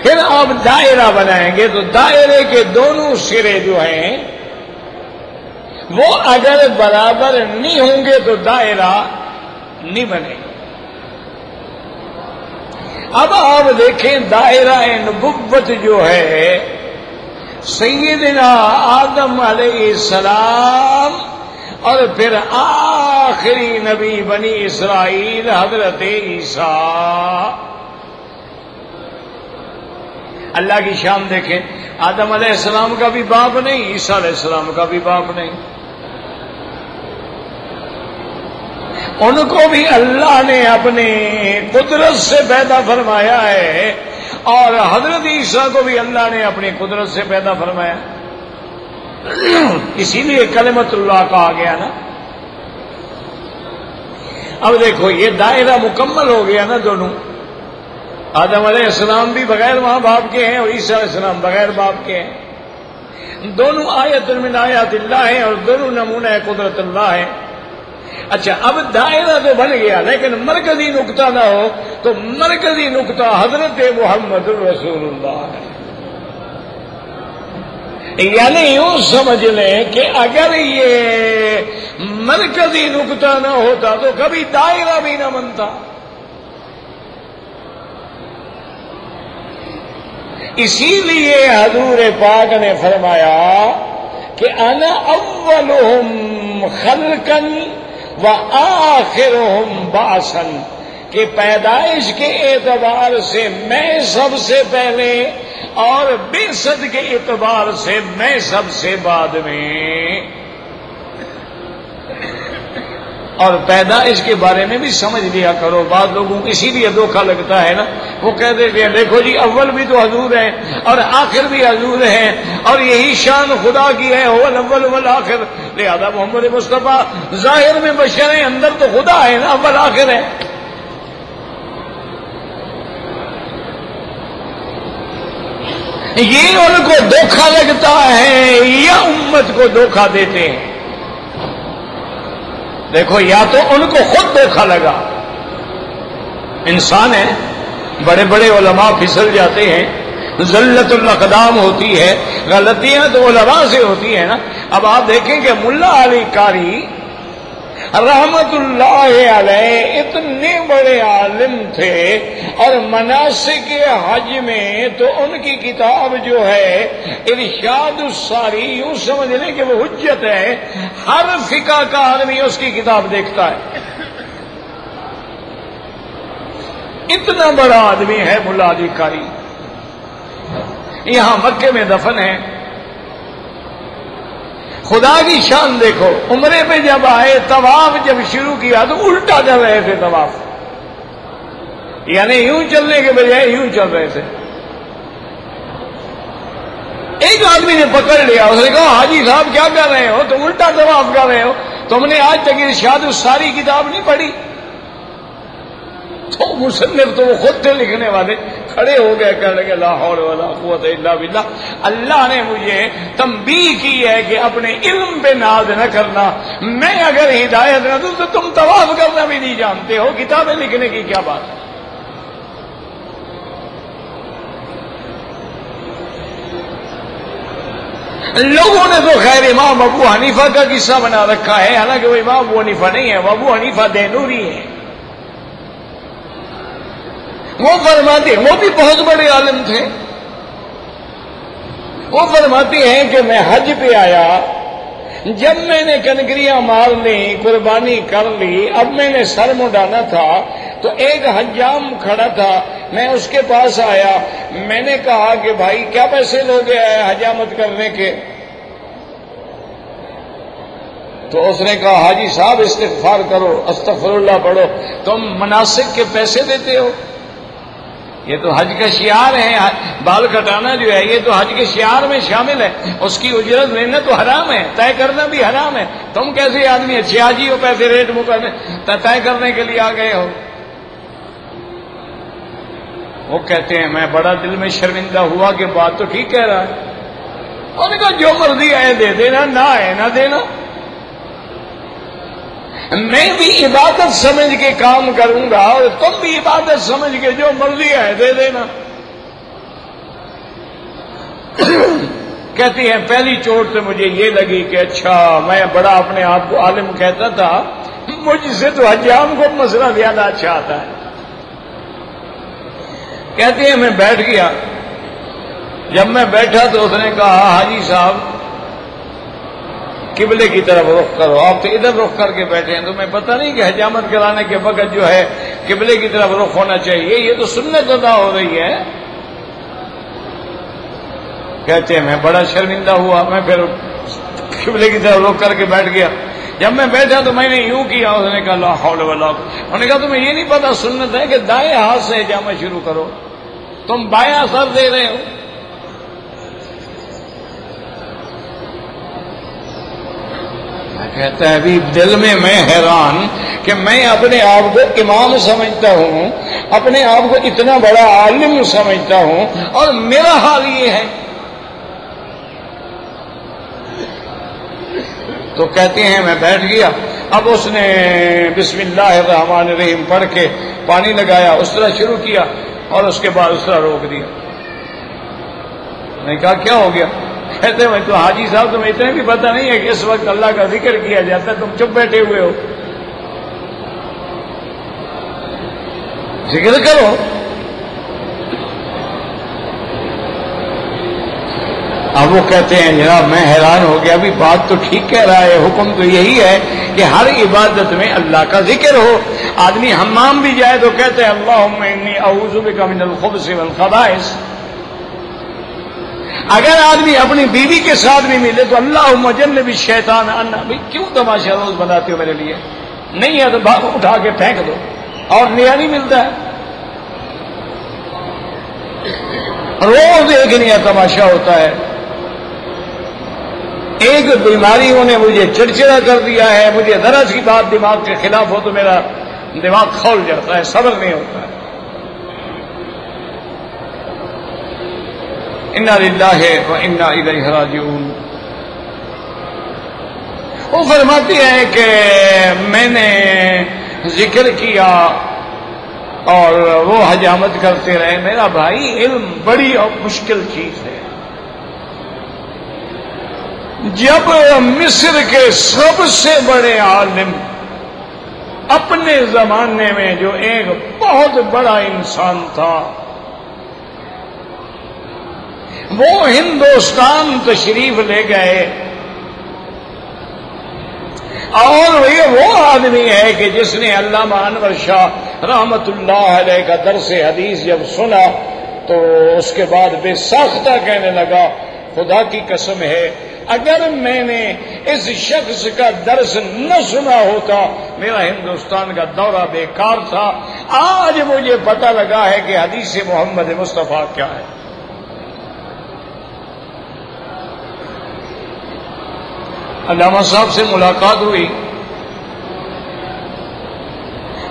S1: پھر آپ دائرہ بنائیں گے، تو دائرے کے دونوں سرے جو ہیں وہ اگر برابر نہیں ہوں گے تو دائرہ نہیں بنے گا۔ اب آپ دیکھیں دائرہ نبوت جو ہے، سیدنا آدم علیہ السلام اور پھر آخری نبی بنی اسرائیل حضرت عیسیٰ۔ اللہ کی شان دیکھیں، آدم علیہ السلام کا بھی باپ نہیں، عیسیٰ علیہ السلام کا بھی باپ نہیں، ان کو بھی اللہ نے اپنی قدرت سے پیدا فرمایا ہے، اور حضرت عیسیٰ کو بھی اللہ نے اپنی قدرت سے پیدا فرمایا، اسی لیے کلمت اللہ کہا گیا نا۔ اب دیکھو یہ دائرہ مکمل ہو گیا نا، دونوں آدم علیہ السلام بھی بغیر ماں باپ کے ہیں اور عیسیٰ علیہ السلام بغیر باپ کے ہیں، دونوں آیت من آیات اللہ ہیں اور دونوں نمونہ قدرت اللہ ہیں۔ اچھا، اب دائرہ تو بن گیا لیکن مرکزی نقطہ نہ ہو، تو مرکزی نقطہ حضرت محمد رسول اللہ ہے۔ یعنی یوں سمجھ لیں کہ اگر یہ مرکزی نقطہ نہ ہوتا تو کبھی دائرہ بھی نہ بنتا۔ اسی لیے حضور پاک نے فرمایا کہ انا اولہم خلقا وآخرہم بعثا، کہ پیدائش کے اعتبار سے میں سب سے پہلے اور بعثت کے اعتبار سے میں سب سے بعد میں۔ اور پیدائش کے بارے میں بھی سمجھ لیا کرو، بعض لوگوں کو اسی لیے دھوکہ لگتا ہے نا، وہ کہتے ہیں دیکھو جی اول بھی تو حضور ہے اور آخر بھی حضور ہے، اور یہی شان خدا کی ہے، هو الاول والآخر، لہذا محمد مصطفیٰ ظاہر میں بشر ہیں، اندر تو خدا ہے نا، اول آخر ہے۔ یہ ان کو دھوکہ لگتا ہے یا امت کو دھوکہ دیتے ہیں؟ دیکھو، یا تو ان کو خود دھوکہ لگا، انسان ہے، بڑے بڑے علماء پھسل جاتے ہیں، ذلت الاقدام ہوتی ہے، غلطیاں تو علماء سے ہوتی ہیں نا۔ اب آپ دیکھیں کہ ملا علی قاری رحمت اللہ علیہ اتنے بڑے عالم تھے، اور مناسک حج میں تو ان کی کتاب جو ہے ارشاد الساری، یوں سمجھ لیں کہ وہ حجت ہے، ہر فقہ کا آدمی اس کی کتاب دیکھتا ہے۔ اتنا بڑا آدمی ہے ملا علی قاری، یہاں مکے میں دفن ہے. خدا کی شان دیکھو، عمرے پہ جب آئے طواف جب شروع کیا تو الٹا کر رہے تھے طواف، یعنی یوں چلنے کے بجائے یوں چل رہے تھے. ایک آدمی نے پکڑ لیا، اس نے کہا حاجی صاحب کیا کر رہے ہو، تم الٹا طواف کر رہے ہو، تم نے آج تک ارشاد الساری کتاب نہیں پڑھی؟ تو مصنف تو وہ خود تھے لکھنے والے، کھڑے ہو گئے کہنے لگے لا حول ولا قوت الا باللہ، اللہ نے مجھے تنبیہ کی ہے کہ اپنے علم پہ ناز نہ کرنا، میں اگر ہدایت نہ دوں تو تم طواف کرنا بھی نہیں جانتے ہو، کتابیں لکھنے کی کیا بات ہے. لوگوں نے تو خیر امام ابو حنیفہ کا قصہ بنا رکھا ہے، حالانکہ وہ امام ابو حنیفہ نہیں ہے، وہ ابو حنیفہ دینوری ہے. وہ فرماتے، وہ بھی بہت بڑے عالم تھے، وہ فرماتے ہیں کہ میں حج پہ آیا، جب میں نے کنکریاں مار لی، قربانی کر لی، اب میں نے سر منڈانا تھا تو ایک حجام کھڑا تھا، میں اس کے پاس آیا، میں نے کہا کہ بھائی کیا پیسے لوگے حجامت کرنے کے؟ تو اس نے کہا حاجی صاحب استغفار کرو، استغفر اللہ پڑھو، تم مناسک کے پیسے دیتے ہو؟ یہ تو حج کا شعار ہے، بال کٹانا جو ہے یہ تو حج کے شعار میں شامل ہے، اس کی اجرت لینا تو حرام ہے، طے کرنا بھی حرام ہے. تم کیسے آدمی اچھے حاجی ہو، پیسے ریٹ مقرر طے کرنے کے لیے آ گئے ہو؟ وہ کہتے ہیں میں بڑا دل میں شرمندہ ہوا کہ بات تو ٹھیک کہہ رہا ہے. انہوں نے کہا جو مرضی آئے دے دینا، نہ آئے نہ دینا، میں بھی عبادت سمجھ کے کام کروں گا اور تم بھی عبادت سمجھ کے جو مرضی ہے دے دینا. کہتی ہیں پہلی چوٹ تو مجھے یہ لگی کہ اچھا میں بڑا اپنے آپ کو عالم کہتا تھا، مجھ سے تو حجام کو مسئلہ زیادہ اچھا آتا ہے. کہتی ہیں میں بیٹھ گیا، جب میں بیٹھا تو اس نے کہا حاجی صاحب قبلے کی طرف رخ کرو، آپ تو ادھر رخ کر کے بیٹھے ہیں، تو میں پتہ نہیں کہ حجامت کرانے کے وقت جو ہے قبلے کی طرف رخ ہونا چاہیے، یہ تو سنت ادا ہو رہی ہے. کہتے ہیں میں بڑا شرمندہ ہوا، میں پھر قبلے کی طرف رخ کر کے بیٹھ گیا. جب میں بیٹھا تو میں نے یوں کیا، اس نے کہا لا حول ولا قوت. انہوں نے کہا تمہیں یہ نہیں پتا سنت ہے کہ دائیں ہاتھ سے حجامت شروع کرو، تم بایاں سر دے رہے ہو. کہتا ہے ابھی دل میں حیران کہ میں اپنے آپ کو امام سمجھتا ہوں، اپنے آپ کو اتنا بڑا عالم سمجھتا ہوں، اور میرا حال یہ ہے. تو کہتے ہیں میں بیٹھ گیا، اب اس نے بسم اللہ الرحمن الرحیم پڑھ کے پانی لگایا، اس طرح شروع کیا اور اس کے بعد اس طرح روک دیا. میں نے کہا کیا ہو گیا؟ کہتے ہیں تو حاجی صاحب تمہیں اتنے بھی پتہ نہیں ہے کہ اس وقت اللہ کا ذکر کیا جاتا ہے، تم چپ بیٹھے ہوئے ہو، ذکر کرو. اب وہ کہتے ہیں جناب میں حیران ہو گیا، ابھی بات تو ٹھیک کہہ رہا ہے، حکم تو یہی ہے کہ ہر عبادت میں اللہ کا ذکر ہو. آدمی حمام بھی جائے تو کہتے ہیں اللہم انی اعوذ بک من الخبث والخبائث. اگر آدمی اپنی بیوی کے ساتھ بھی ملے تو اللہم جنب الشیطان عنا. بھائی کیوں تماشا روز بناتے ہو میرے لیے؟ نہیں ہے تو بھاگ اٹھا کے پھینک دو، اور نیا نہیں ملتا ہے. روز ایک نیا تماشا ہوتا ہے. ایک بیماریوں نے مجھے چڑچڑا کر دیا ہے، مجھے ذرا سی بات دماغ کے خلاف ہو تو میرا دماغ کھول جاتا ہے، صبر نہیں ہوتا ہے. انا للہ و انا الیہ راجعون. وہ فرماتی ہے کہ میں نے ذکر کیا اور وہ حجامت کرتے رہے. میرا بھائی علم بڑی اور مشکل چیز ہے. جب مصر کے سب سے بڑے عالم اپنے زمانے میں جو ایک بہت بڑا انسان تھا وہ ہندوستان تشریف لے گئے، اور یہ وہ آدمی ہے کہ جس نے علامہ انور شاہ رحمت اللہ علیہ کا درس حدیث جب سنا تو اس کے بعد بے ساختہ کہنے لگا خدا کی قسم ہے اگر میں نے اس شخص کا درس نہ سنا ہوتا میرا ہندوستان کا دورہ بیکار تھا. آج مجھے پتہ لگا ہے کہ حدیث محمد مصطفیٰ کیا ہے. علامہ صاحب سے ملاقات ہوئی.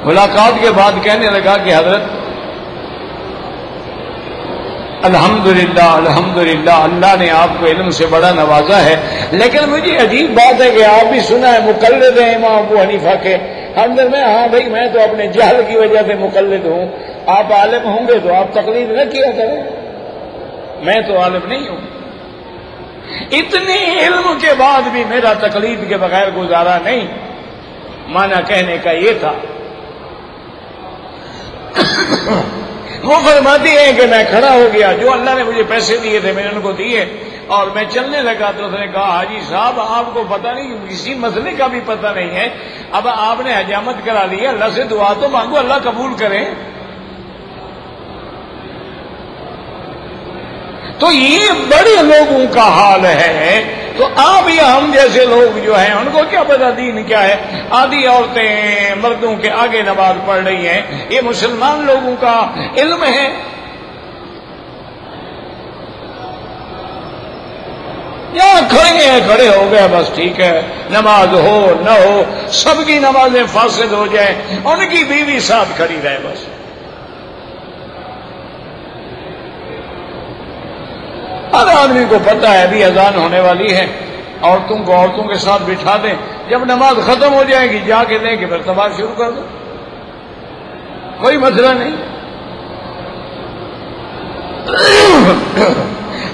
S1: ملاقات کے بعد کہنے لگا کہ حضرت الحمدللہ الحمدللہ اللہ نے آپ کو علم سے بڑا نوازا ہے، لیکن مجھے عجیب بات ہے کہ آپ بھی سنا ہے مقلد ہیں امام ابو حنیفہ کے. اندر میں ہاں بھائی میں تو اپنے جہل کی وجہ سے مقلد ہوں، آپ عالم ہوں گے تو آپ تقلید نہ کیا کریں. میں تو عالم نہیں ہوں، اتنے علم کے بعد بھی میرا تقلید کے بغیر گزارا نہیں. معنی کہنے کا یہ تھا. وہ فرماتی ہیں کہ میں کھڑا ہو گیا، جو اللہ نے مجھے پیسے دیے تھے میں نے ان کو دیے اور میں چلنے لگا تو اس نے کہا حاجی صاحب آپ کو پتہ نہیں، کسی مسئلے کا بھی پتہ نہیں ہے، اب آپ نے حجامت کرا لی ہے، اللہ سے دعا تو مانگو اللہ قبول کرے. تو یہ بڑے لوگوں کا حال ہے. تو آپ یا ہم جیسے لوگ جو ہیں ان کو کیا پتا دین کیا ہے. آدھی عورتیں مردوں کے آگے نماز پڑھ رہی ہیں، یہ مسلمان لوگوں کا علم ہے. یہاں کھڑے ہو گئے بس ٹھیک ہے، نماز ہو نہ ہو سب کی نمازیں فاسد ہو جائیں، ان کی بیوی ساتھ کھڑی رہے بس. ہر آدمی کو پتہ ہے ابھی اذان ہونے والی ہے، عورتوں کو عورتوں کے ساتھ بٹھا دیں، جب نماز ختم ہو جائے گی جا کے دیں کہ پھر نماز شروع کر دو، کوئی مسئلہ نہیں.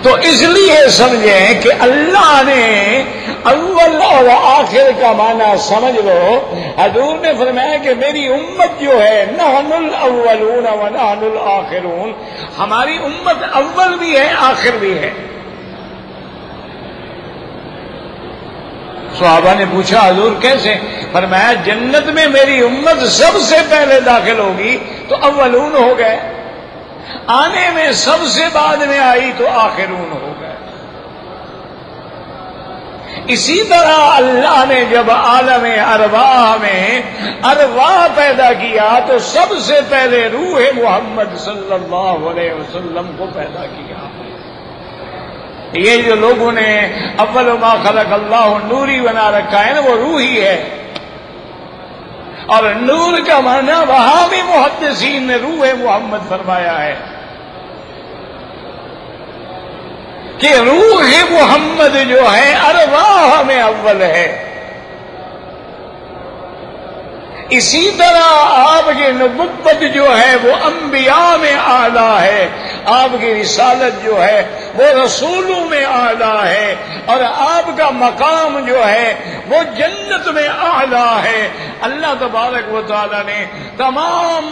S1: تو اس لیے سمجھیں کہ اللہ نے اول اور آخر کا معنی سمجھ لو. حضور نے فرمایا کہ میری امت جو ہے نحن الاولون و نحن الاخرون، ہماری امت اول بھی ہے آخر بھی ہے. صحابہ نے پوچھا حضور کیسے؟ فرمایا جنت میں میری امت سب سے پہلے داخل ہوگی تو اولون ہو گئے، آنے میں سب سے بعد میں آئی تو آخرون ہو گئے. اسی طرح اللہ نے جب عالم ارواح میں ارواح پیدا کیا تو سب سے پہلے روح محمد صلی اللہ علیہ وسلم کو پیدا کیا. یہ جو لوگوں نے اول ما خلق اللہ نوری بنا رکھا ہے نا وہ روح ہی ہے. اور نور کا معنی وہاں بھی محدثین نے روح محمد فرمایا ہے کہ روح محمد جو ہے ارواح میں اول ہے. اسی طرح آپ کی نبوت جو ہے وہ انبیاء میں اعلیٰ ہے، آپ کی رسالت جو ہے وہ رسولوں میں اعلیٰ ہے، اور آپ کا مقام جو ہے وہ جنت میں اعلیٰ ہے. اللہ تبارک و تعالی نے تمام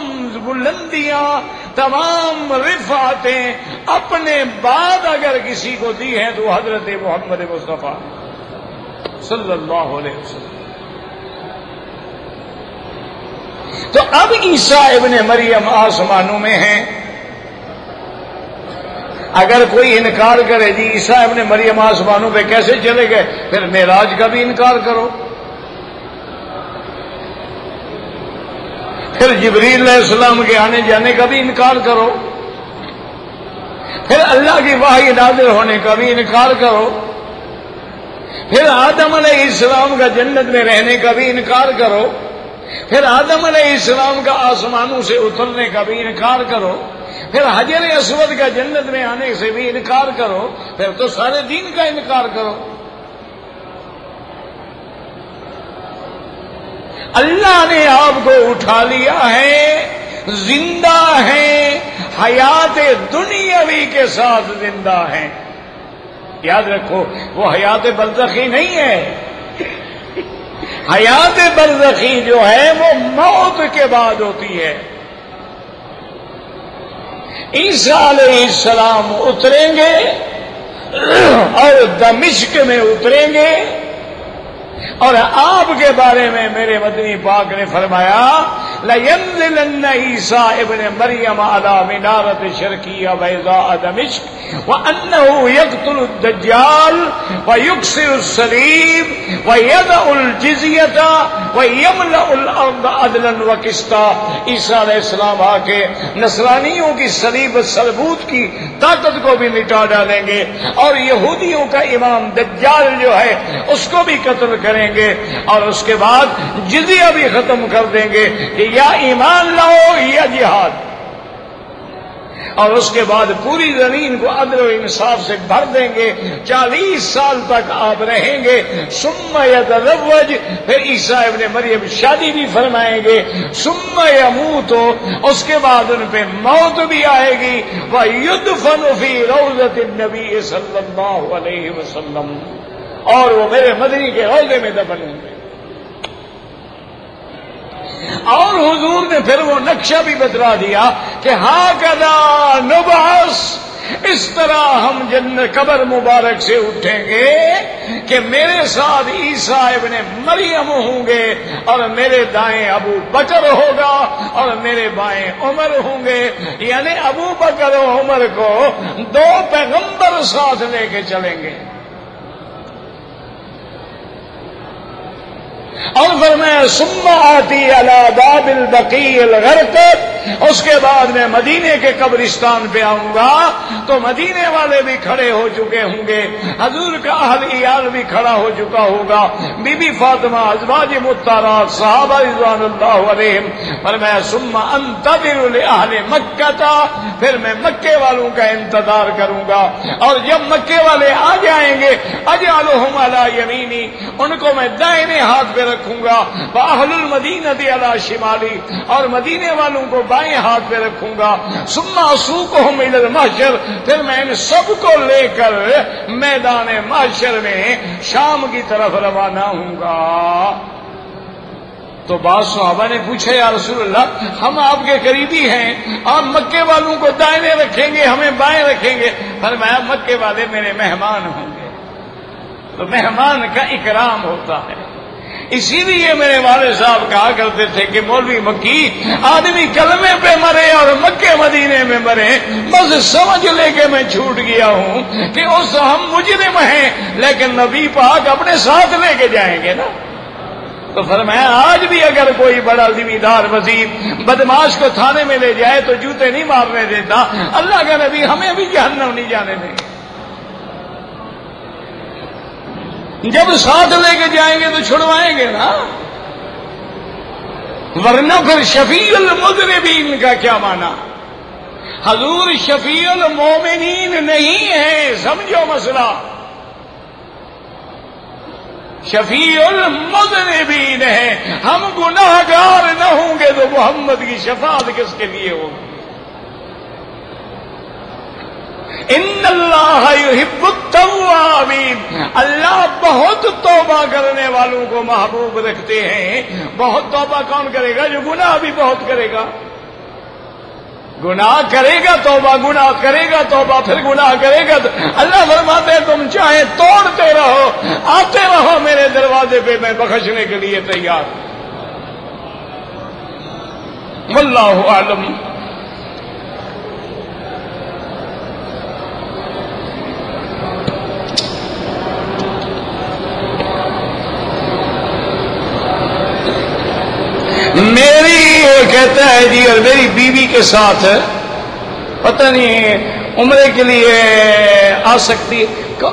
S1: بلندیاں تمام رفعتیں اپنے بعد اگر کسی کو دی ہیں تو حضرت محمد مصطفیٰ صلی اللہ علیہ وسلم. تو اب عیسیٰ ابن مریم آسمانوں میں ہیں. اگر کوئی انکار کرے جی عیسیٰ ابن مریم آسمانوں پہ کیسے چلے گئے، پھر معراج کا بھی انکار کرو، پھر جبریل علیہ السلام کے آنے جانے کا بھی انکار کرو، پھر اللہ کی وحی نازل ہونے کا بھی انکار کرو، پھر آدم علیہ السلام کا جنت میں رہنے کا بھی انکار کرو، پھر آدم علیہ السلام کا آسمانوں سے اترنے کا بھی انکار کرو، پھر حجر اسود کا جنت میں آنے سے بھی انکار کرو، پھر تو سارے دین کا انکار کرو. اللہ نے آپ کو اٹھا لیا ہے، زندہ ہیں، حیات دنیاوی کے ساتھ زندہ ہیں. یاد رکھو وہ حیات برزخی نہیں ہے. حیات برزخی جو ہے وہ موت کے بعد ہوتی ہے. عیسیٰ علیہ السلام اتریں گے اور دمشق میں اتریں گے اور آپ کے بارے میں میرے مدنی پاک نے فرمایا لَيَنزِلَنَّ عِيسَىٰ ابن مریم عَلَىٰ مِنَارَةِ شَرْقِيَّةٍ بَيْضَاءَ دَمِشْقَ وَأَنَّهُ يَقْتُلُ الدَّجَّالَ وَيُكْسِرُ الصَّلِيبَ وَيَدَعُ الْجِزْيَةَ وَيَمْلَأُ الْأَرْضَ عَدْلًا وَقِسْطًا۔ عیسیٰ علیہ السلام آ کے نصرانیوں کی صلیب صلبوت کی طاقت کو بھی مٹا ڈالیں گے، اور یہودیوں کا امام دجال جو ہے اس کو بھی قتل کریں گے، اور اس کے بعد جزیہ بھی ختم کر دیں گے کہ یا ایمان لاؤ یا جہاد، اور اس کے بعد پوری زمین کو عدل و انصاف سے بھر دیں گے۔ 40 سال تک آپ رہیں گے۔ ثم یتزوج، پھر عیسیٰ ابن مریم شادی بھی فرمائیں گے۔ ثم یموت، اس کے بعد ان پہ موت بھی آئے گی۔ ویدفن فی روضۃ النبی صلی اللہ علیہ وسلم، اور وہ میرے مدنی کے روضے میں دفن ہوں گے۔ اور حضور نے پھر وہ نقشہ بھی بتلا دیا کہ ہاکذا نبعث، اس طرح ہم جنت قبر مبارک سے اٹھیں گے کہ میرے ساتھ عیسیٰ ابن مریم ہوں گے، اور میرے دائیں ابو بکر ہوگا اور میرے بائیں عمر ہوں گے، یعنی ابو بکر و عمر کو 2 پیغمبر ساتھ لے کے چلیں گے۔ اور فرمایا ثم آتی علی باب البقیع الغرقد، اس کے بعد میں مدینے کے قبرستان پہ آؤں گا تو مدینے والے بھی کھڑے ہو چکے ہوں گے، حضور کا اہل عیال بھی کھڑا ہو چکا ہوگا، بی بی فاطمہ، ازواج مطہرات، صحابہ رضوان اللہ علیہم۔ فرمایا ثم انتظر لاہل مکہ، پھر میں مکے والوں کا انتظار کروں گا، اور جب مکے والے آ جائیں گے اجعلہم علی یمینی، ان کو میں دائیں ہاتھ پہ رکھوں گا، واہل المدینہ علی شمالی، اور مدینے والوں کو بائیں ہاتھ پہ رکھوں گا۔ ثم اسوقہم الی المحشر، پھر میں ان سب کو لے کر میدان محشر میں شام کی طرف روانہ ہوں گا۔ تو بعض صحابہ نے پوچھا یا رسول اللہ، ہم آپ کے قریبی ہیں، آپ مکے والوں کو دائیں رکھیں گے، ہمیں بائیں رکھیں گے؟ فرمایا مکے والے میرے مہمان ہوں گے، تو مہمان کا اکرام ہوتا ہے۔ اسی لیے میرے والد صاحب کہا کرتے تھے کہ مولوی مکی آدمی کلمے پہ مرے اور مکے مدینے میں مرے، بس سمجھ لے کہ میں چھوٹ گیا ہوں کہ اس ہم مجرم ہیں، لیکن نبی پاک اپنے ساتھ لے کے جائیں گے نا۔ تو فرمایا آج بھی اگر کوئی بڑا ذمہ دار وزیر بدماش کو تھانے میں لے جائے تو جوتے نہیں مارنے دیتا، اللہ کا نبی ہمیں بھی جہنم نہیں جانے دیں گے۔ جب ساتھ لے کے جائیں گے تو چھڑوائیں گے نا، ورنہ پھر شفیع المذنبین کا کیا معنی؟ حضور شفیع المومنین نہیں ہے، سمجھو مسئلہ، شفیع المذنبین ہے۔ ہم گناہ گار نہ ہوں گے تو محمد کی شفاعت کس کے لیے ہوگی؟ ان اللہ یحب التوابین، اللہ بہت توبہ کرنے والوں کو محبوب رکھتے ہیں۔ بہت توبہ کون کرے گا؟ جو گناہ بھی بہت کرے گا، گناہ کرے گا توبہ، گناہ کرے گا توبہ، پھر گناہ کرے گا تو اللہ فرماتے ہیں تم چاہے توڑتے رہو، آتے رہو میرے دروازے پہ، میں بخشنے کے لیے تیار ہوں۔ واللہ اعلم۔ میری کہتا ہے جی، اور میری بیوی کے ساتھ پتہ نہیں عمرے کے لیے آ سکتی،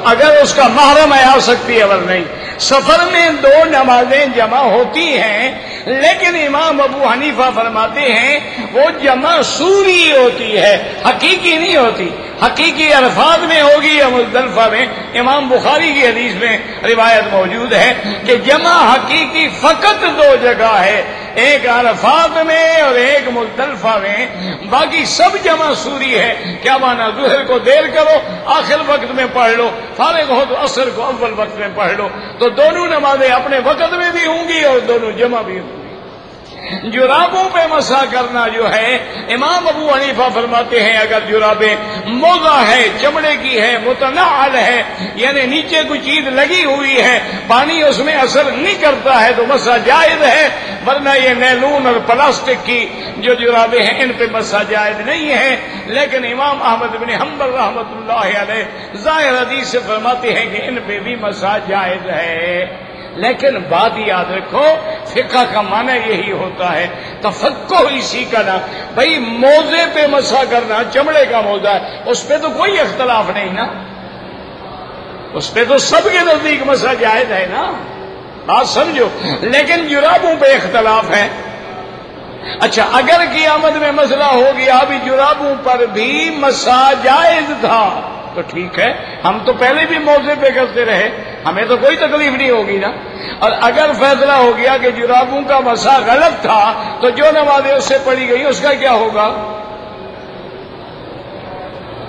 S1: اگر اس کا محرم ہے آ سکتی ہے، اگر نہیں سفر میں 2 نمازیں جمع ہوتی ہیں، لیکن امام ابو حنیفہ فرماتے ہیں وہ جمع سوری ہوتی ہے، حقیقی نہیں ہوتی۔ حقیقی عرفات میں ہوگی یا مزدلفہ میں؟ امام بخاری کی حدیث میں روایت موجود ہے کہ جمع حقیقی فقط 2 جگہ ہے، ایک عرفات میں اور ایک مزدلفہ میں، باقی سب جمع سوری ہے۔ کیا مانا؟ ظہر کو دیر کرو آخر وقت میں پڑھ لو، فارغ ہو تو عصر کو اول وقت میں پڑھ لو، تو دونوں نمازیں اپنے وقت میں بھی ہوں گی اور دونوں جمع بھی ہوں گی۔ جرابوں پہ مسح کرنا جو ہے، امام ابو حنیفہ فرماتے ہیں اگر جرابیں موزہ ہے، چمڑے کی ہے، متنعل ہے، یعنی نیچے کوئی چیز لگی ہوئی ہے، پانی اس میں اثر نہیں کرتا ہے تو مسح جائز ہے، ورنہ یہ نیلون اور پلاسٹک کی جو جرابیں ہیں ان پہ مسح جائز نہیں ہے۔ لیکن امام احمد بن حنبل رحمۃ اللہ علیہ ظاہر حدیث سے فرماتے ہیں کہ ان پہ بھی مسح جائز ہے۔ لیکن بات یاد رکھو، فقہ کا معنی یہی ہوتا ہے، تفقہ اسی کا نام۔ بھائی موزے پہ مسح کرنا، چمڑے کا موزہ ہے، اس پہ تو کوئی اختلاف نہیں نا، اس پہ تو سب کے نزدیک مسح جائز ہے نا، بات سمجھو۔ لیکن جرابوں پہ اختلاف ہے۔ اچھا، اگر قیامت میں مسئلہ ہو گیا ابھی جرابوں پر بھی مسح جائز تھا تو ٹھیک ہے، ہم تو پہلے بھی موزے پہ کرتے رہے، ہمیں تو کوئی تکلیف نہیں ہوگی نا۔ اور اگر فیصلہ ہو گیا کہ جرابوں کا مسح غلط تھا تو جو نمازیں اس سے پڑھی گئی اس کا کیا ہوگا؟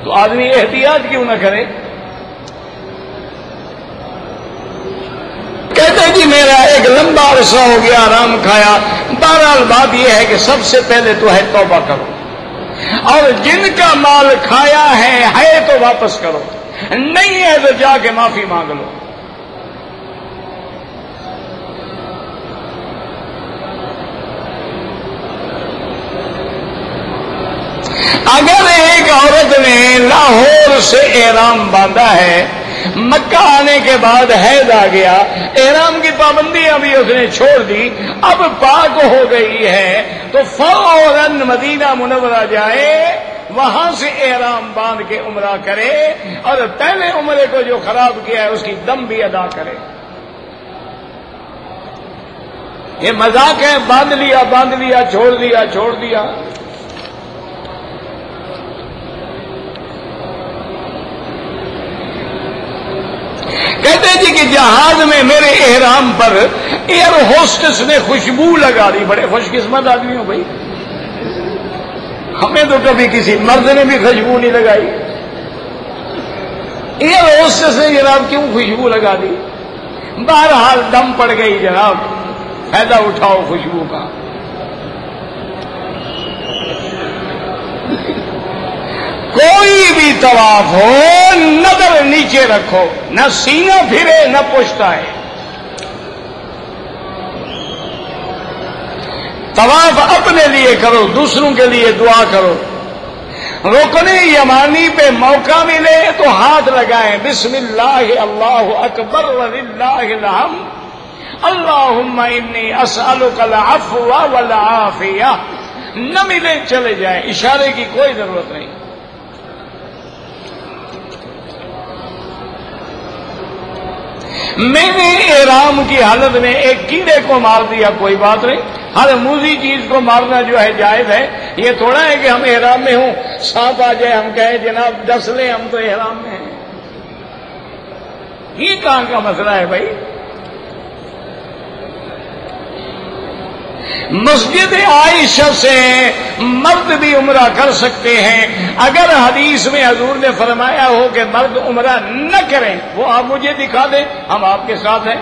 S1: تو آدمی احتیاط کیوں نہ کرے؟ کہتے ہیں جی میرا ایک لمبا عرصہ ہو گیا آرام کھایا۔ بہرحال بات یہ ہے کہ سب سے پہلے تو ہے توبہ کرو، اور جن کا مال کھایا ہے تو واپس کرو، نہیں ہے تو جا کے معافی مانگ لو۔ اگر ایک عورت نے لاہور سے احرام باندھا ہے، مکہ آنے کے بعد حیض آ گیا، احرام کی پابندیاں بھی اس نے چھوڑ دی، اب پاک ہو گئی ہے تو فوراً مدینہ منورہ جائے، وہاں سے احرام باندھ کے عمرہ کرے، اور پہلے عمرے کو جو خراب کیا ہے اس کی دم بھی ادا کرے۔ یہ مذاق ہے، باندھ لیا چھوڑ دیا۔ کہتے ہیں جی کہ جہاز میں میرے احرام پر ایئر ہوسٹس نے خوشبو لگا دی، بڑے خوش قسمت آدمی ہو بھائی، ہمیں تو کبھی کسی مرد نے بھی خوشبو نہیں لگائی، ایئر ہوسٹس نے جناب کیوں خوشبو لگا دی؟ بہرحال دم پڑ گئی جناب، فائدہ اٹھاؤ خوشبو کا۔ کوئی بھی طواف ہو نظر نیچے رکھو، نہ سینہ پھرے نہ پشت آئے۔ طواف اپنے لیے کرو، دوسروں کے لیے دعا کرو۔ رکن یمانی پہ موقع ملے تو ہاتھ لگائیں، بسم اللہ اللہ اکبر وللہ الحمد، اللہم انی اسألک العفو والعافیہ۔ نہ ملے چلے جائیں، اشارے کی کوئی ضرورت نہیں۔ میں نے احرام کی حالت میں ایک کیڑے کو مار دیا، کوئی بات نہیں، ہر موذی چیز کو مارنا جو ہے جائز ہے۔ یہ تھوڑا ہے کہ ہم احرام میں ہوں، سانپ آ جائے ہم کہیں جناب ڈس لیں، ہم تو احرام میں ہیں، یہ کہاں کا مسئلہ ہے بھائی؟ مسجد عائشہ سے مرد بھی عمرہ کر سکتے ہیں۔ اگر حدیث میں حضور نے فرمایا ہو کہ مرد عمرہ نہ کریں، وہ آپ مجھے دکھا دیں، ہم آپ کے ساتھ ہیں،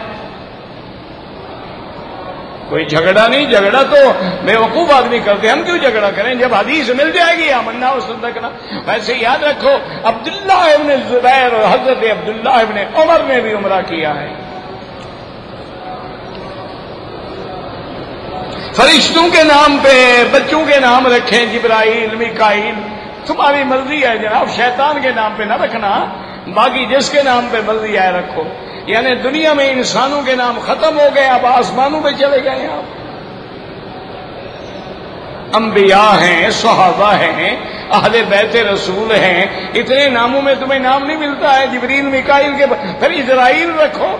S1: کوئی جھگڑا نہیں۔ جھگڑا تو بے وقوف آدمی کرتے، ہم کیوں جھگڑا کریں؟ جب حدیث مل جائے گی آمنا و صدقنا۔ ویسے یاد رکھو عبداللہ ابن زبیر اور حضرت عبداللہ ابن عمر نے بھی عمرہ کیا ہے۔ فرشتوں کے نام پہ بچوں کے نام رکھیں، جبرائیل میکائیل، تمہاری مرضی ہے جناب، شیطان کے نام پہ نہ رکھنا، باقی جس کے نام پہ مرضی ہے رکھو۔ یعنی دنیا میں انسانوں کے نام ختم ہو گئے، اب آسمانوں پہ چلے گئے آپ۔ انبیاء ہیں، صحابہ ہیں، اہل بیت رسول ہیں، اتنے ناموں میں تمہیں نام نہیں ملتا ہے؟ جبریل میکائیل کے پھر اسرائیل رکھو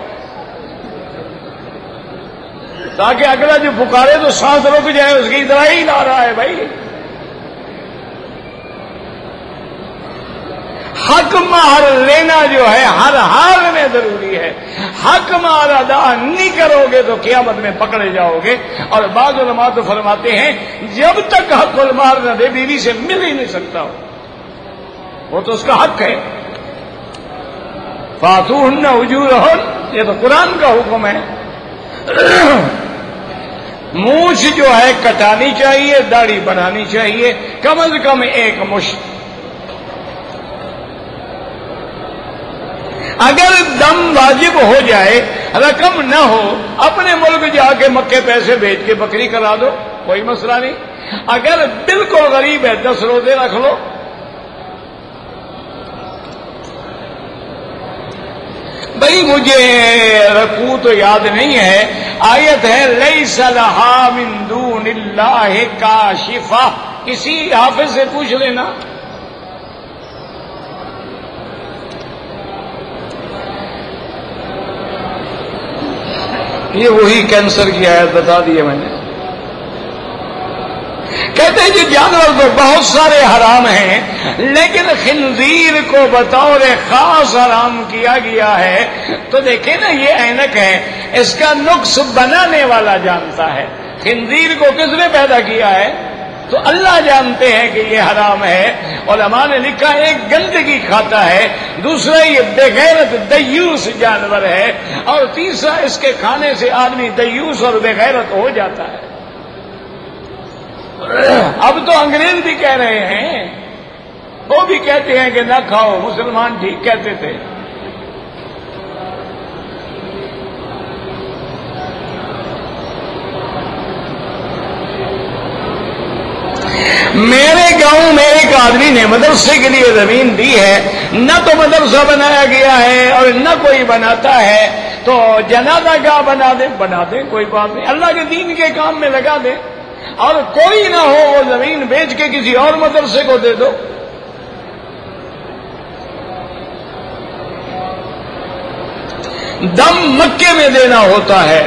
S1: تاکہ اگلا جو پکارے تو سانس رک جائے، اس کی اسرائیل آ رہا ہے بھائی۔ حق مہر لینا جو ہے ہر حال میں ضروری ہے۔ حق مہر ادا نہیں کرو گے تو قیامت میں پکڑے جاؤ گے۔ اور بعض علماء تو فرماتے ہیں جب تک حق المہر نہ دے بیوی سے مل ہی نہیں سکتا ہو، وہ تو اس کا حق ہے۔ فاتوہن اجورہن، یہ تو قرآن کا حکم ہے۔ مونچھ جو ہے کٹانی چاہیے، داڑھی بنانی چاہیے، کم از کم ایک مشت۔ اگر دم واجب ہو جائے، رقم نہ ہو، اپنے ملک جا کے مکے پیسے بھیج کے بکری کرا دو، کوئی مسئلہ نہیں۔ اگر بالکل غریب ہے 10 روزے رکھ لو۔ بھئی مجھے رکوع تو یاد نہیں ہے، آیت ہے لیس لہا من دون اللہ کاشفہ، کسی حافظ سے پوچھ لینا۔ یہ وہی کینسر کی آیت بتا دی ہے میں نے۔ کہتے ہیں کہ جانور تو بہت سارے حرام ہیں، لیکن خنزیر کو بطور خاص حرام کیا گیا ہے۔ تو دیکھیں نا، یہ اینک ہے، اس کا نقص بنانے والا جانتا ہے۔ خنزیر کو کس نے پیدا کیا ہے؟ تو اللہ جانتے ہیں کہ یہ حرام ہے۔ علماء نے لکھا ایک گندگی کھاتا ہے، دوسرا یہ بے غیرت دیوس جانور ہے، اور تیسرا اس کے کھانے سے آدمی دیوس اور بے غیرت ہو جاتا ہے۔ اب تو انگریز بھی کہہ رہے ہیں، وہ بھی کہتے ہیں کہ نہ کھاؤ، مسلمان ٹھیک کہتے تھے۔ میرے گاؤں میں ایک آدمی نے مدرسے کے لیے زمین دی ہے، نہ تو مدرسہ بنایا گیا ہے اور نہ کوئی بناتا ہے، تو جنازہ گاہ بنا دیں کوئی بات نہیں، اللہ کے دین کے کام میں لگا دیں، اور کوئی نہ ہو وہ زمین بیچ کے کسی اور مدرسے کو دے دو۔ دم مکے میں دینا ہوتا ہے۔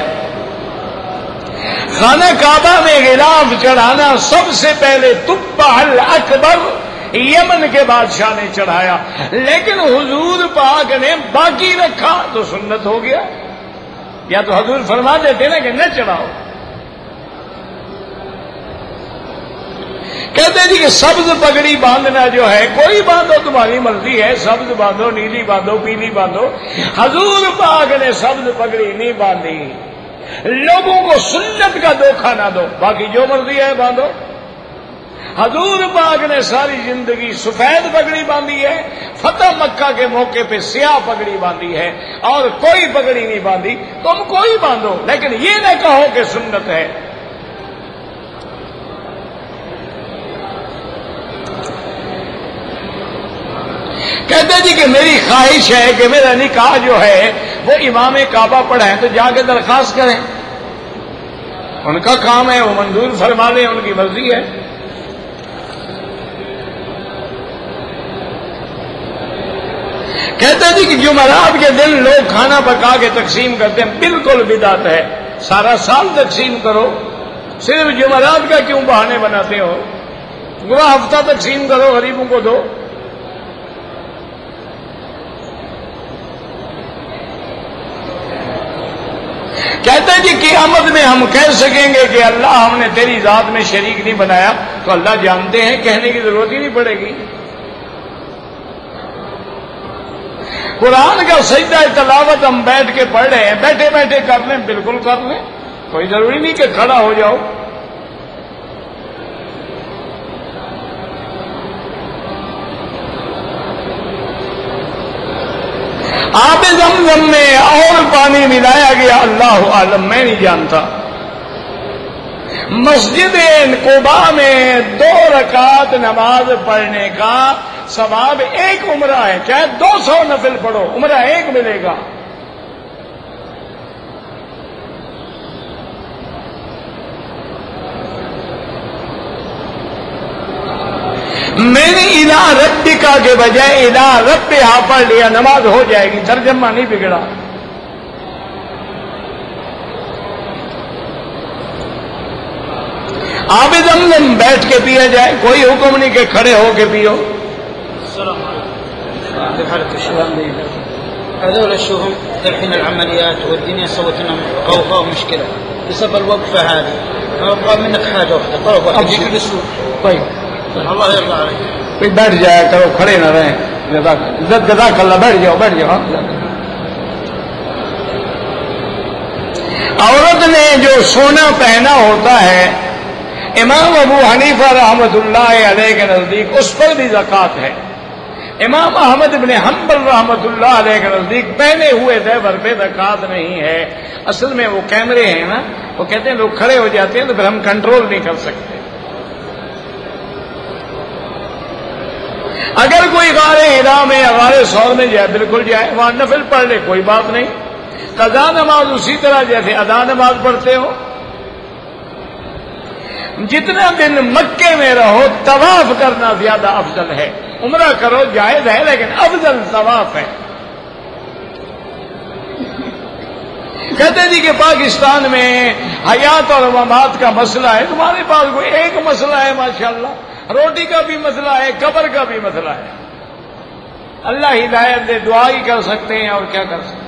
S1: خانہ کعبہ میں غلاف چڑھانا سب سے پہلے تبع الاکبر یمن کے بادشاہ نے چڑھایا، لیکن حضور پاک نے باقی رکھا تو سنت ہو گیا، یا تو حضور فرما دیتے نا کہ نہ چڑھاؤ۔ کہتے جی کہ سبز پگڑی باندھنا جو ہے، کوئی باندھو، تمہاری مرضی ہے، سبز باندھو، نیلی باندھو، پیلی باندھو، حضور پاک نے سبز پگڑی نہیں باندھی۔ لوگوں کو سنت کا دھوکہ نہ دو، باقی جو مرضی ہے باندھو۔ حضور پاک نے ساری زندگی سفید پگڑی باندھی ہے، فتح مکہ کے موقع پہ سیاہ پگڑی باندھی ہے، اور کوئی پگڑی نہیں باندھی۔ تم کوئی باندھو، لیکن یہ نہ کہو کہ سنت ہے۔ کہتے جی کہ میری خواہش ہے کہ میرا نکاح جو ہے وہ امام کعبہ پڑھائیں، تو جا کے درخواست کریں، ان کا کام ہے، وہ منظور فرما لیں، ان کی مرضی ہے۔ کہتے جی کہ جمعرات کے دن لوگ کھانا پکا کے تقسیم کرتے ہیں، بالکل بدعت ہے، سارا سال تقسیم کرو، صرف جمعرات کا کیوں بہانے بناتے ہو؟ پورا ہفتہ تقسیم کرو، غریبوں کو دو۔ کہتے ہیں جی قیامت میں ہم کہہ سکیں گے کہ اللہ ہم نے تیری ذات میں شریک نہیں بنایا، تو اللہ جانتے ہیں، کہنے کی ضرورت ہی نہیں پڑے گی۔ قرآن کا سجدہ تلاوت ہم بیٹھ کے پڑھ رہے ہیں، بیٹھے بیٹھے کر لیں، بالکل کر لیں، کوئی ضروری نہیں کہ کھڑا ہو جاؤ۔ آب زمزم میں اور پانی ملایا گیا، اللہ عالم، میں نہیں جانتا۔ مسجد قباء میں 2 رکعت نماز پڑھنے کا ثواب ایک عمرہ ہے، چاہے 200 نفل پڑھو، عمرہ ایک ملے گا۔ میں نے الہ ربکا کے بجائے الہ ربہا پڑھ لیا، نماز ہو جائے گی، ترجمہ نہیں بگڑا۔ آب زمزم بیٹھ کے پیا جائے، کوئی حکم نہیں کہ کھڑے ہو کے پیو۔
S2: السلام علیکم۔ بحالة الشباب هذول الشؤون الحين العمليات والدنيا سوت لنا غوغاء ومشكلة بسبب الوقفة هذه، أبغى منك حاجة واحدة، طلب واحد يجيك بالسوق.
S1: طيب
S2: الله يرضى عليك.
S1: کوئی بیٹھ جایا کرو، کھڑے نہ رہیں، جزاک اللہ، بیٹھ جاؤ بیٹھ جاؤ۔ عورت نے جو سونا پہنا ہوتا ہے امام ابو حنیفہ رحمۃ اللہ علیہ کے نزدیک اس پر بھی زکوٰۃ ہے. امام احمد بن حنبل رحمۃ اللہ علیہ کے نزدیک پہنے ہوئے زیور پہ زکوٰۃ نہیں ہے. اصل میں وہ کیمرے ہیں نا، وہ کہتے ہیں لوگ کھڑے ہو جاتے ہیں تو پھر ہم کنٹرول نہیں کر سکتے. اگر کوئی غار ہرا میں یا غار ثور میں جائے بالکل جائے، وہاں نفل پڑھ لے کوئی بات نہیں. قضا نماز اسی طرح جیسے ادا نماز پڑھتے ہو. جتنا دن مکے میں رہو طواف کرنا زیادہ افضل ہے. عمرہ کرو جائز ہے لیکن افضل طواف ہے. کہتے جی کہ پاکستان میں حیات اور ممات کا مسئلہ ہے. تمہارے پاس کوئی ایک مسئلہ ہے ماشاءاللہ، روٹی کا بھی مسئلہ ہے، قبر کا بھی مسئلہ ہے. اللہ ہدایت دے، دعا ہی کر سکتے ہیں اور کیا کر سکتے ہیں.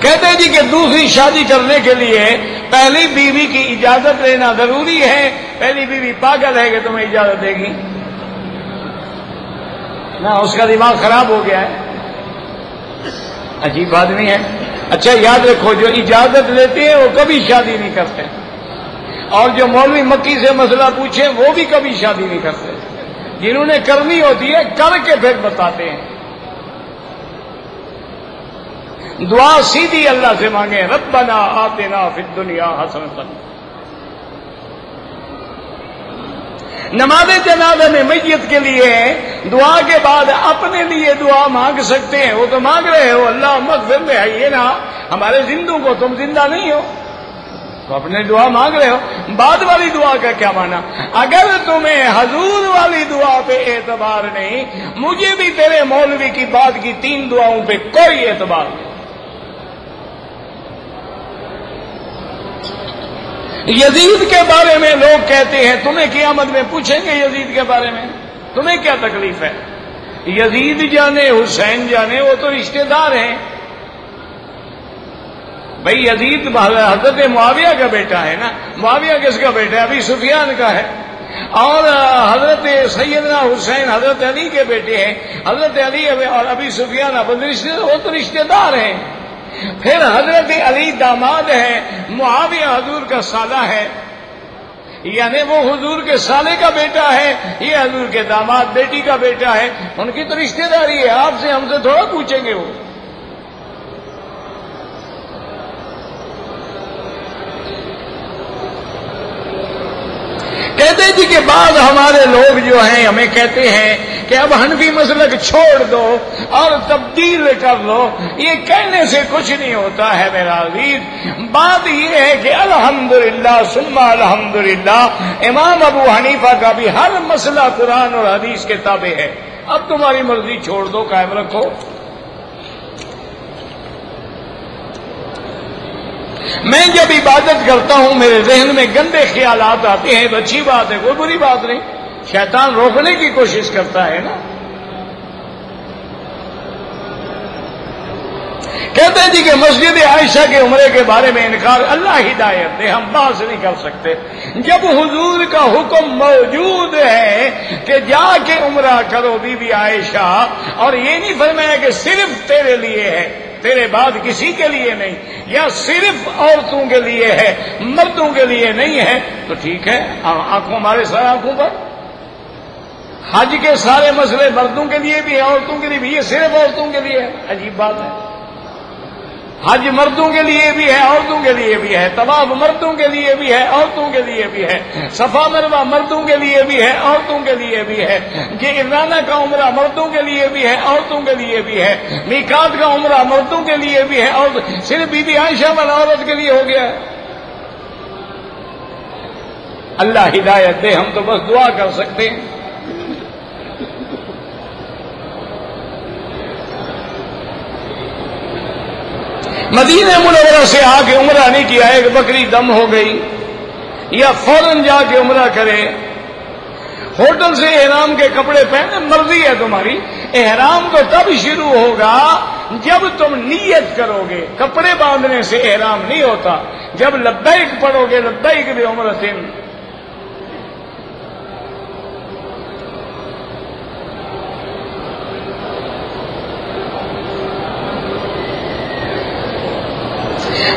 S1: کہتے ہیں جی کہ دوسری شادی کرنے کے لیے پہلی بیوی کی اجازت لینا ضروری ہے. پہلی بیوی پاگل ہے کہ تمہیں اجازت دے گی؟ نہ، اس کا دماغ خراب ہو گیا ہے. عجیب آدمی ہے. اچھا یاد رکھو، جو اجازت لیتے ہیں وہ کبھی شادی نہیں کرتے، اور جو مولوی مکی سے مسئلہ پوچھیں وہ بھی کبھی شادی نہیں کرتے. جنہوں نے کرنی ہوتی ہے کر کے پھر بتاتے ہیں. دعا سیدھی اللہ سے مانگیں، ربنا آتنا فی الدنیا حسنۃ. نماز جنازہ میں میت کے لیے دعا کے بعد اپنے لیے دعا مانگ سکتے ہیں. وہ تو مانگ رہے ہو اللہ مغفر لحینا، ہمارے زندوں کو، تم زندہ نہیں ہو تو اپنے دعا مانگ رہے ہو. بعد والی دعا کا کیا مانا؟ اگر تمہیں حضور والی دعا پہ اعتبار نہیں، مجھے بھی تیرے مولوی کی بات کی 3 دعاؤں پہ کوئی اعتبار نہیں. یزید کے بارے میں لوگ کہتے ہیں تمہیں قیامت میں پوچھیں گے یزید کے بارے میں تمہیں کیا تکلیف ہے. یزید جانے حسین جانے، وہ تو رشتہ دار ہیں. بھائی یزید حضرت معاویہ کا بیٹا ہے نا. معاویہ کس کا بیٹا ہے؟ ابی سفیان کا ہے. اور حضرت سیدنا حسین حضرت علی کے بیٹے ہیں. حضرت علی اور ابی سفیان وہ تو رشتہ دار ہیں. پھر حضرت علی داماد ہے، معاویہ حضور کا سالہ ہے، یعنی وہ حضور کے سالے کا بیٹا ہے، یہ حضور کے داماد بیٹی کا بیٹا ہے. ان کی تو رشتہ داری ہے. آپ سے ہم سے تھوڑا پوچھیں گے. وہ کہتے جی کہ بعض ہمارے لوگ جو ہیں ہمیں کہتے ہیں کہ اب حنفی مسلک چھوڑ دو اور تبدیل کر لو. یہ کہنے سے کچھ نہیں ہوتا ہے میرا عزیز. بات یہ ہے کہ الحمدللہ ثم الحمدللہ امام ابو حنیفہ کا بھی ہر مسئلہ قرآن اور حدیث کے تابع ہے. اب تمہاری مرضی چھوڑ دو، قائم رکھو. میں جب عبادت کرتا ہوں میرے ذہن میں گندے خیالات آتے ہیں تو اچھی بات ہے، کوئی بری بات نہیں. شیطان روکنے کی کوشش کرتا ہے نا. کہتے ہیں جی کہ مسجد عائشہ کے عمرے کے بارے میں انکار، اللہ ہدایت دے، ہم بات نہیں کر سکتے. جب حضور کا حکم موجود ہے کہ جا کے عمرہ کرو بی بی عائشہ، اور یہ نہیں فرمایا کہ صرف تیرے لیے ہے، تیرے بعد کسی کے لیے نہیں، یا صرف عورتوں کے لیے ہے مردوں کے لیے نہیں ہے، تو ٹھیک ہے. آنکھوں ہمارے سر آنکھوں پر. حج کے سارے مسئلے مردوں کے لیے بھی ہے عورتوں کے لیے بھی، یہ صرف عورتوں کے لیے ہے. عجیب بات ہے. حج مردوں کے لیے بھی ہے عورتوں کے لیے بھی ہے، طواف مردوں کے لیے بھی ہے عورتوں کے لیے بھی ہے، صفا مروہ مردوں کے لیے بھی ہے عورتوں کے لیے بھی ہے، جعرانہ کا عمرہ مردوں کے لیے بھی ہے عورتوں کے لیے بھی ہے، میقات کا عمرہ مردوں کے لیے بھی ہے، اور صرف بی بی عائشہ والا عورت کے لیے ہو گیا ہے. اللہ ہدایت دے، ہم تو بس دعا کر سکتے ہیں. مدینہ منورہ سے آ کے عمرہ نہیں کیا، ایک بکری دم ہو گئی، یا فوراً جا کے عمرہ کرے. ہوٹل سے احرام کے کپڑے پہنے، مرضی ہے تمہاری. احرام تو تب شروع ہوگا جب تم نیت کرو گے. کپڑے باندھنے سے احرام نہیں ہوتا. جب لبیک پڑھو گے لبیک بعمرۃ.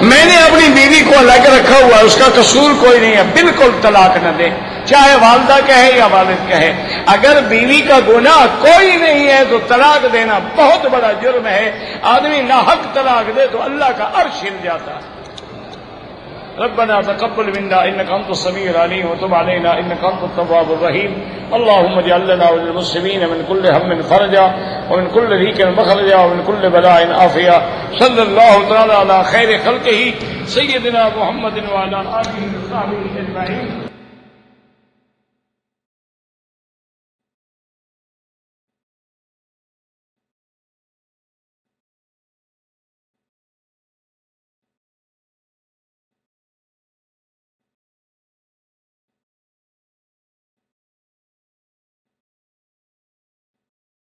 S1: میں نے اپنی بیوی کو الگ رکھا ہوا ہے، اس کا قصور کوئی نہیں ہے، بالکل طلاق نہ دے، چاہے والدہ کہے یا والد کہے۔ اگر بیوی کا گناہ کوئی نہیں ہے تو طلاق دینا بہت بڑا جرم ہے، آدمی ناحق طلاق دے تو اللہ کا عرش ہل جاتا ہے۔ ربنا تقبل منا انك انت السميع العليم وتب علينا انك انت التواب الرحيم اللهم اجعل لنا وللمسلمين من كل هم فرجا ومن كل ضيق مخرجا ومن كل بلاء عافيا صلى الله تعالى على خير خلقه سيدنا محمد وعلى اله وصحبه اجمعين